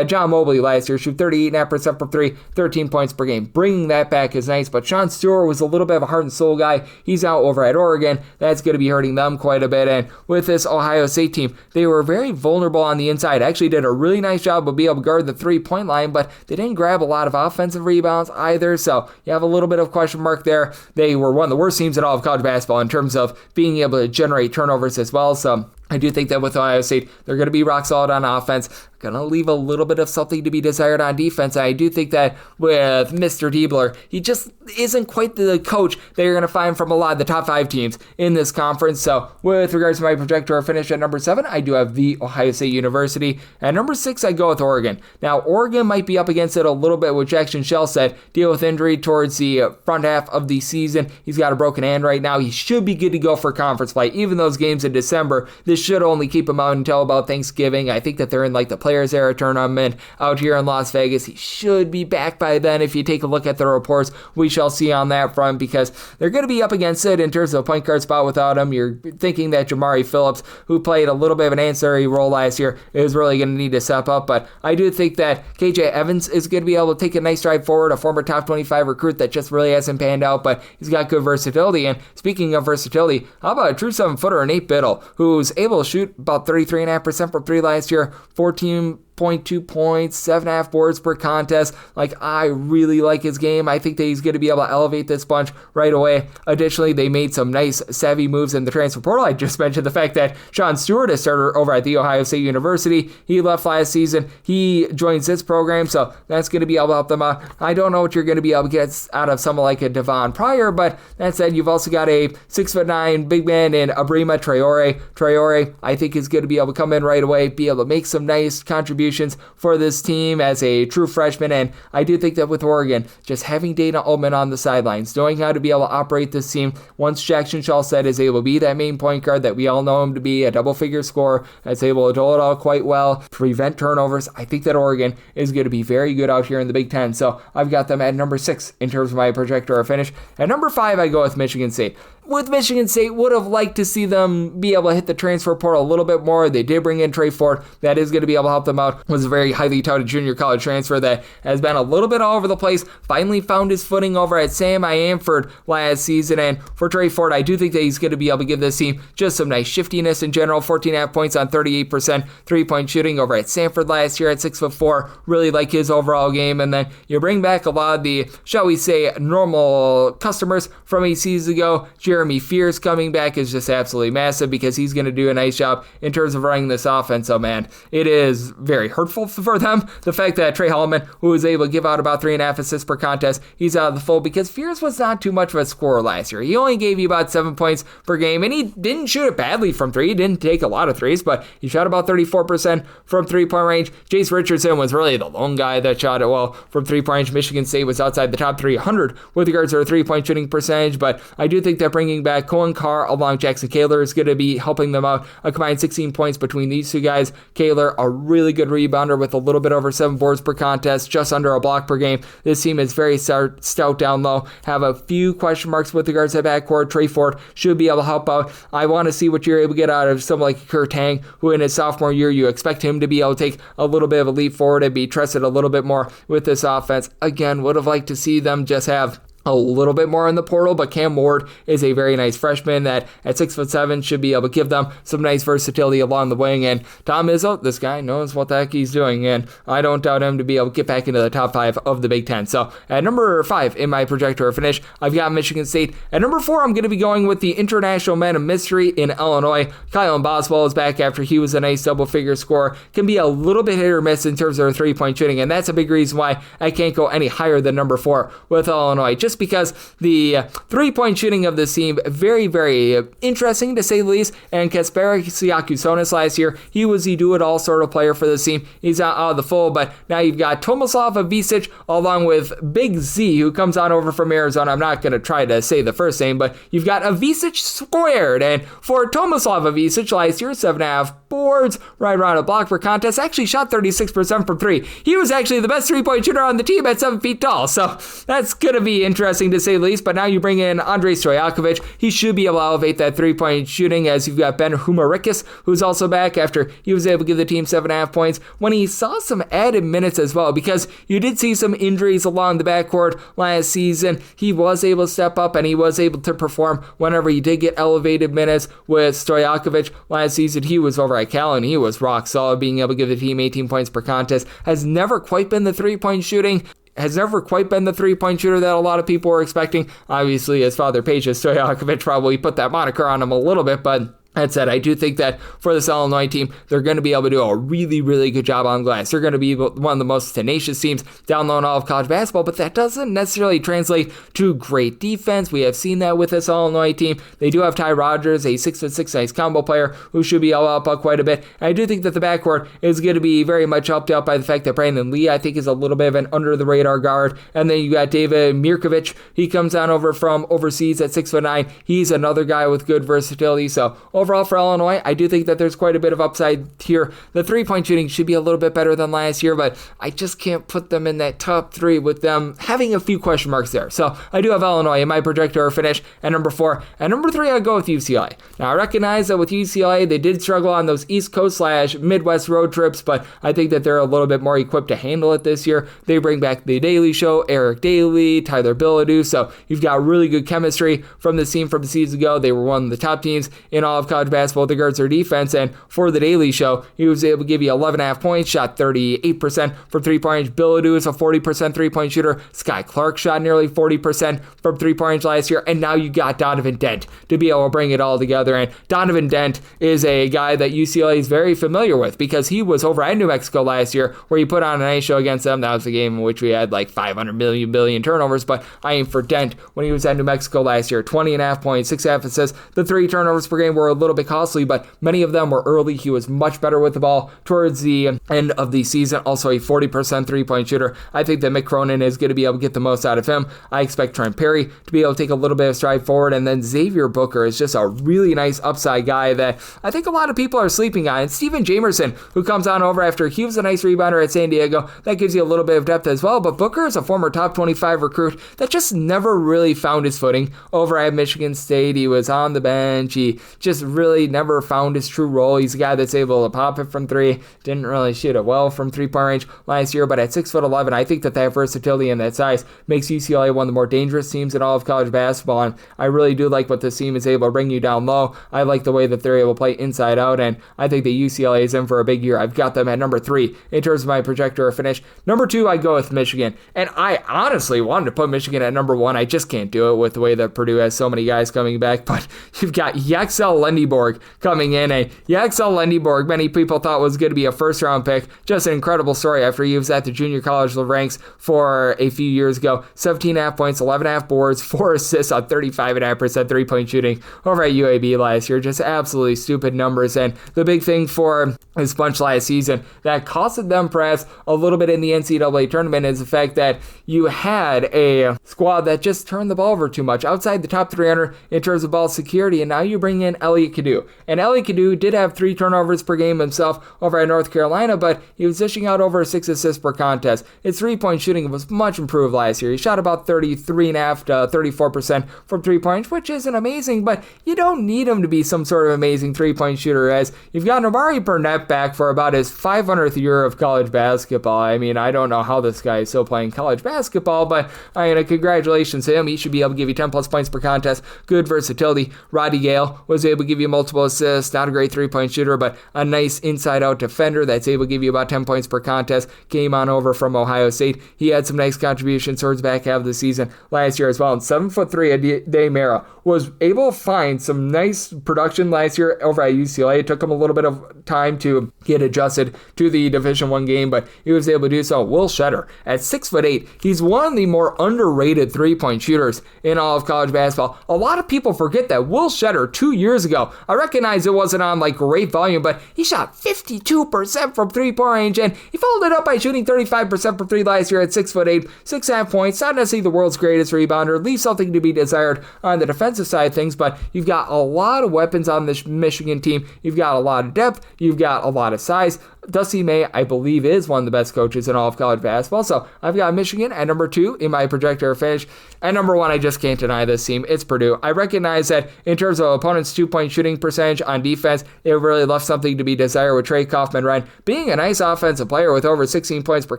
John Mobley last year, shoot 38.5% from 3, 13 points per game. Bringing that back is nice, but Sean Stewart was a little bit of a heart and soul guy. He's out over at Oregon. That's going to be hurting them quite a bit. And with this Ohio State team, they were very vulnerable on the inside. Actually did a really nice job of being able to guard the three-point line, but they didn't grab a lot of offensive rebounds either, so you have a little bit of question mark there. They were one of the worst teams in all of college basketball in terms of being able to generate turnovers as well, so I do think that with Ohio State, they're going to be rock solid on offense. Going to leave a little bit of something to be desired on defense. I do think that with Mr. Diebler, he just isn't quite the coach that you're going to find from a lot of the top 5 teams in this conference. So with regards to my projector finish at number 7, I do have the Ohio State University. At number 6, I go with Oregon. Now, Oregon might be up against it a little bit with Jackson Shellstead, deal with injury towards the front half of the season. He's got a broken hand right now. He should be good to go for conference play. Even those games in December, this should only keep him out until about Thanksgiving. I think that they're in like the playoff Players Era tournament out here in Las Vegas. He should be back by then if you take a look at the reports. We shall see on that front because they're going to be up against it in terms of a point guard spot without him. You're thinking that Jamari Phillips, who played a little bit of an ancillary role last year, is really going to need to step up, but I do think that KJ Evans is going to be able to take a nice stride forward, a former top 25 recruit that just really hasn't panned out, but he's got good versatility. And speaking of versatility, how about a true 7-footer, Nate Biddle, who's able to shoot about 33.5% from three last year, 14.2 points, 7.5 boards per contest. Like, I really like his game. I think that he's going to be able to elevate this bunch right away. Additionally, they made some nice savvy moves in the transfer portal. I just mentioned the fact that Sean Stewart is starter over at The Ohio State University. He left last season. He joins this program, so that's going to be able to help them out. I don't know what you're going to be able to get out of someone like a Devon Pryor, but that said, you've also got a 6'9" big man in Abrima Traore. Traore, I think, is going to be able to come in right away, be able to make some nice contributions for this team as a true freshman. And I do think that with Oregon, just having Dana Altman on the sidelines, knowing how to be able to operate this team, once Jackson Shawsett is able to be that main point guard that we all know him to be, a double-figure scorer that's able to dole it out quite well, prevent turnovers, I think that Oregon is going to be very good out here in the Big Ten. So I've got them at number 6 in terms of my projector finish. At number 5, I go with Michigan State. With Michigan State, would have liked to see them be able to hit the transfer portal a little bit more. They did bring in Trey Ford. That is going to be able to help them out. Was a very highly touted junior college transfer that has been a little bit all over the place. Finally found his footing over at Sam Amford last season. And for Trey Ford, I do think that he's going to be able to give this team just some nice shiftiness in general. 14.5 points on 38% three-point shooting over at Samford last year at 6'4". Really like his overall game. And then you bring back a lot of the, shall we say, normal customers from 8 seasons ago. Jeremy Fears coming back is just absolutely massive because he's going to do a nice job in terms of running this offense. So, man, it is very hurtful for them. The fact that Trey Hallman, who was able to give out about 3.5 assists per contest, he's out of the fold because Fears was not too much of a scorer last year. He only gave you about 7 points per game, and he didn't shoot it badly from three. He didn't take a lot of threes, but he shot about 34% from three-point range. Jace Richardson was really the lone guy that shot it well from three-point range. Michigan State was outside the top 300 with regards to their three-point shooting percentage, but I do think that bringing back Cohen Carr along Jackson Kaler is going to be helping them out. A combined 16 points between these two guys. Kaler, a really good rebounder with a little bit over 7 boards per contest, just under a block per game. This team is very stout down low. Have a few question marks with regards to that backcourt. Trey Ford should be able to help out. I want to see what you're able to get out of someone like Kurt Tang, who in his sophomore year, you expect him to be able to take a little bit of a leap forward and be trusted a little bit more with this offense. Again, would have liked to see them just have a little bit more in the portal, but Cam Ward is a very nice freshman that at 6'7" should be able to give them some nice versatility along the wing. And Tom Izzo, this guy knows what the heck he's doing, and I don't doubt him to be able to get back into the top 5 of the Big Ten. So at number 5 in my projector finish, I've got Michigan State. At number 4, I'm going to be going with the international man of mystery in Illinois. Kylan Boswell is back after he was a nice double-figure scorer. Can be a little bit hit or miss in terms of their three-point shooting, and that's a big reason why I can't go any higher than number 4 with Illinois. Just because the three-point shooting of this team, very, very interesting to say the least. And Kasparas Siakusonis last year, he was the do-it-all sort of player for this team. He's out of the fold, but now you've got Tomislav Ivisic along with Big Z, who comes on over from Arizona. I'm not going to try to say the first name, but you've got Ivisic squared. And for Tomislav Ivisic last year, 7.5 boards, right around a block per contest, actually shot 36% from three. He was actually the best three-point shooter on the team at 7 feet tall, so that's going to be interesting to say the least. But now you bring in Andrei Stojakovic. He should be able to elevate that three-point shooting, as you've got Ben Humarikis, who's also back after he was able to give the team 7.5 points when he saw some added minutes as well, because you did see some injuries along the backcourt last season. He was able to step up and he was able to perform whenever he did get elevated minutes with Stojakovic last season. He was over at Cal and he was rock solid, being able to give the team 18 points per contest. Has never quite been the three-point shooting. Has never quite been the three-point shooter that a lot of people were expecting. Obviously, his father, Peja Stojakovic, probably put that moniker on him a little bit, but that said, I do think that for this Illinois team, they're going to be able to do a really, really good job on glass. They're going to be one of the most tenacious teams down low in all of college basketball, but that doesn't necessarily translate to great defense. We have seen that with this Illinois team. They do have Ty Rodgers, a 6'6" nice combo player who should be able to help out quite a bit. And I do think that the backcourt is going to be very much helped out by the fact that Brandon Lee, I think, is a little bit of an under-the-radar guard. And then you got David Mirkovic. He comes down over from overseas at 6'9". He's another guy with good versatility. So overall for Illinois, I do think that there's quite a bit of upside here. The 3-point shooting should be a little bit better than last year, but I just can't put them in that top 3 with them having a few question marks there. So I do have Illinois in my projector finish at number 4. At number 3, I'd go with UCLA. Now, I recognize that with UCLA, they did struggle on those East Coast / Midwest road trips, but I think that they're a little bit more equipped to handle it this year. They bring back The Daily Show, Eric Daly, Tyler Bilodeau, so you've got really good chemistry from this team from the season ago. They were one of the top teams in all of college basketball with regards to their defense, and for The Daily Show, he was able to give you 11.5 points, shot 38% from 3-point range. Bilodeau is a 40% 3-point shooter. Sky Clark shot nearly 40% from 3-point range last year, and now you got Donovan Dent to be able to bring it all together. And Donovan Dent is a guy that UCLA is very familiar with because he was over at New Mexico last year where he put on a nice show against them. That was a game in which we had like 500 billion turnovers, but I aim for Dent when he was at New Mexico last year. 20.5 points, 6.5 assists. The 3 turnovers per game were a little bit costly, but many of them were early. He was much better with the ball towards the end of the season. Also a 40% 3-point shooter. I think that Mick Cronin is going to be able to get the most out of him. I expect Trent Perry to be able to take a little bit of stride forward, and then Xavier Booker is just a really nice upside guy that I think a lot of people are sleeping on. And Steven Jamerson, who comes on over after he was a nice rebounder at San Diego, that gives you a little bit of depth as well. But Booker is a former top 25 recruit that just never really found his footing over at Michigan State. He was on the bench. He just really never found his true role. He's a guy that's able to pop it from 3. Didn't really shoot it well from 3-point range last year, but at 6'11", I think that versatility and that size makes UCLA one of the more dangerous teams in all of college basketball, and I really do like what this team is able to bring you down low. I like the way that they're able to play inside out, and I think that UCLA is in for a big year. I've got them at number 3 in terms of my projector finish. Number 2, I go with Michigan, and I honestly wanted to put Michigan at number 1. I just can't do it with the way that Purdue has so many guys coming back, but you've got Yaxel Lendeborg coming in, and Yaxel Lendeborg, many people thought was going to be a first-round pick. Just an incredible story after he was at the junior college ranks for a few years ago. 17.5 points, 11.5 boards, 4 assists on 35.5% 3-point shooting over at UAB last year. Just absolutely stupid numbers. And the big thing for his bunch last season that costed them perhaps a little bit in the NCAA tournament is the fact that you had a squad that just turned the ball over too much outside the top 300 in terms of ball security, and now you bring in Elliot Cadeau. And Elliot Cadeau did have 3 turnovers per game himself over at North Carolina, but he was dishing out over 6 assists per contest. His 3-point shooting was much improved last year. He shot about 33.5 to 34% from 3-point, which isn't amazing, but you don't need him to be some sort of amazing 3-point shooter, as you've got Amari Burnett back for about his 500th year of college basketball. I mean, I don't know how this guy is still playing college basketball, but congratulations to him. He should be able to give you 10 plus points per contest. Good versatility. Roddy Gale was able to give you multiple assists. Not a great 3-point shooter, but a nice inside-out defender that's able to give you about 10 points per contest. Came on over from Ohio State. He had some nice contributions towards the back half of the season last year as well. And 7'3" Ade Mara was able to find some nice production last year over at UCLA. It took him a little bit of time to get adjusted to the Division I game, but he was able to do so. Will Shetter, at 6'8", he's one of the more underrated 3-point shooters in all of college basketball. A lot of people forget that Will Shetter 2 years ago, I recognize it wasn't on like great volume, but he shot 52% from 3-point range, and he followed it up by shooting 35% from 3 last year at 6'8", 6.5 points. Not necessarily the world's greatest rebounder, leaves something to be desired on the defensive side of things, but you've got a lot of weapons on this Michigan team. You've got a lot of depth. You've got a lot of size. Dusty May, I believe, is one of the best coaches in all of college basketball. So I've got Michigan at number 2 in my projector finish. At number 1, I just can't deny this team. It's Purdue. I recognize that in terms of opponents' 2-point shooting percentage on defense, it really left something to be desired with Trey Kaufman-Renn being a nice offensive player with over 16 points per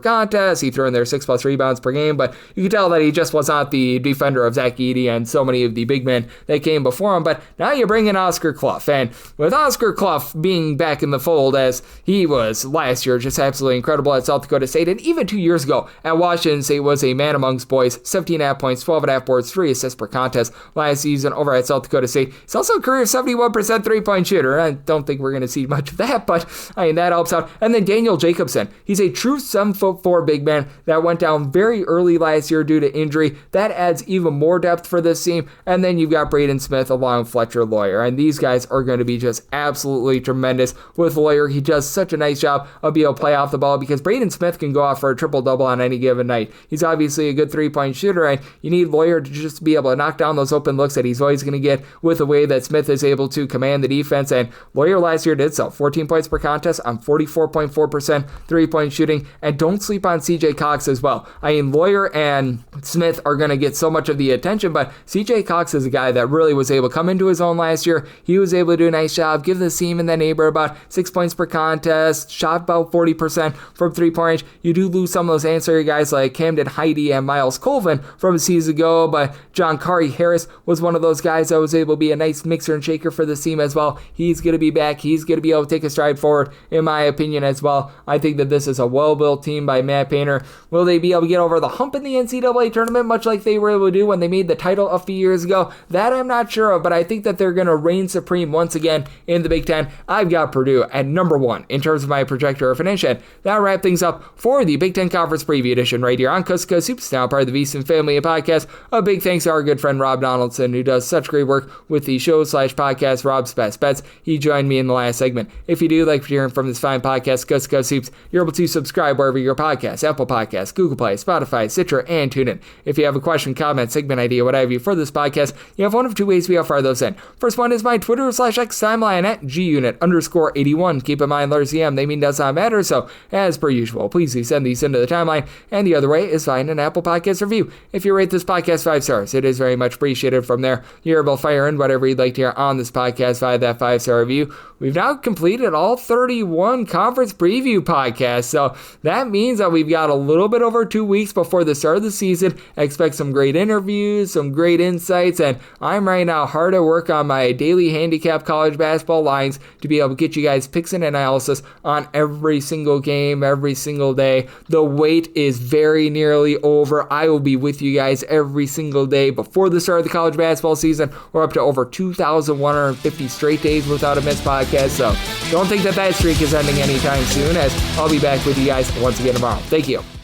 contest. He threw in there 6+ rebounds per game, but you can tell that he just was not the defender of Zach Edey and so many of the big men that came before him. But now you bring in Oscar Clough, and with Oscar Clough being back in the fold as he was last year, just absolutely incredible at South Dakota State, and even 2 years ago at Washington State was a man amongst boys. 17.5 points, 12.5 boards, 3 assists per contest last season over at South Dakota State. He's also a career 71% 3-point shooter. I don't think we're going to see much of that, but that helps out. And then Daniel Jacobson. He's a true 7'4" big man that went down very early last year due to injury. That adds even more depth for this team. And then you've got Braden Smith along with Fletcher Lawyer, and these guys are going to be just absolutely tremendous. With Lawyer, he does such a nice job job of being able to play off the ball because Braden Smith can go off for a triple-double on any given night. He's obviously a good three-point shooter, and you need Lawyer to just be able to knock down those open looks that he's always going to get with the way that Smith is able to command the defense, and Lawyer last year did so. 14 points per contest on 44.4% three-point shooting, and don't sleep on CJ Cox as well. I mean, Lawyer and Smith are going to get so much of the attention, but CJ Cox is a guy that really was able to come into his own last year. He was able to do a nice job, give the team in that neighbor about 6 points per contest, shot about 40% from three-point range. You do lose some of those ancillary guys like Camden Heidi and Miles Colvin from a season ago, but John Kari Harris was one of those guys that was able to be a nice mixer and shaker for the team as well. He's going to be back. He's going to be able to take a stride forward, in my opinion, as well. I think that this is a well-built team by Matt Painter. Will they be able to get over the hump in the NCAA tournament, much like they were able to do when they made the title a few years ago? That I'm not sure of, but I think that they're going to reign supreme once again in the Big Ten. I've got Purdue at number 1 in terms of my projector of finish, and that'll wrap things up for the Big Ten Conference Preview Edition right here on Coast to Coast Hoops, now part of the VSiN Family Podcast. A big thanks to our good friend Rob Donaldson, who does such great work with the show/podcast Rob's Best Bets. He joined me in the last segment. If you do like hearing from this fine podcast, Coast to Coast Hoops, you're able to subscribe wherever your podcasts, Apple Podcasts, Google Play, Spotify, Stitcher, and TuneIn. If you have a question, comment, segment idea, what have you for this podcast, you have one of two ways to be able to fire those in. First one is my Twitter/X timeline at gunit_81. Keep in mind, letters EM, they mean does not matter, so as per usual, please do send these into the timeline. And the other way is find an Apple Podcast review. If you rate this podcast 5 stars, it is very much appreciated. From there, you're able to fire in whatever you'd like to hear on this podcast via that 5-star review. We've now completed all 31 conference preview podcasts, so that means that we've got a little bit over 2 weeks before the start of the season. I expect some great interviews, some great insights, and I'm right now hard at work on my daily handicap college basketball lines to be able to get you guys picks and analysis on every single game, every single day. The wait is very nearly over. I will be with you guys every single day before the start of the college basketball season. We're up to over 2,150 straight days without a missed podcast, so don't think that streak is ending anytime soon, as I'll be back with you guys once again tomorrow. Thank you.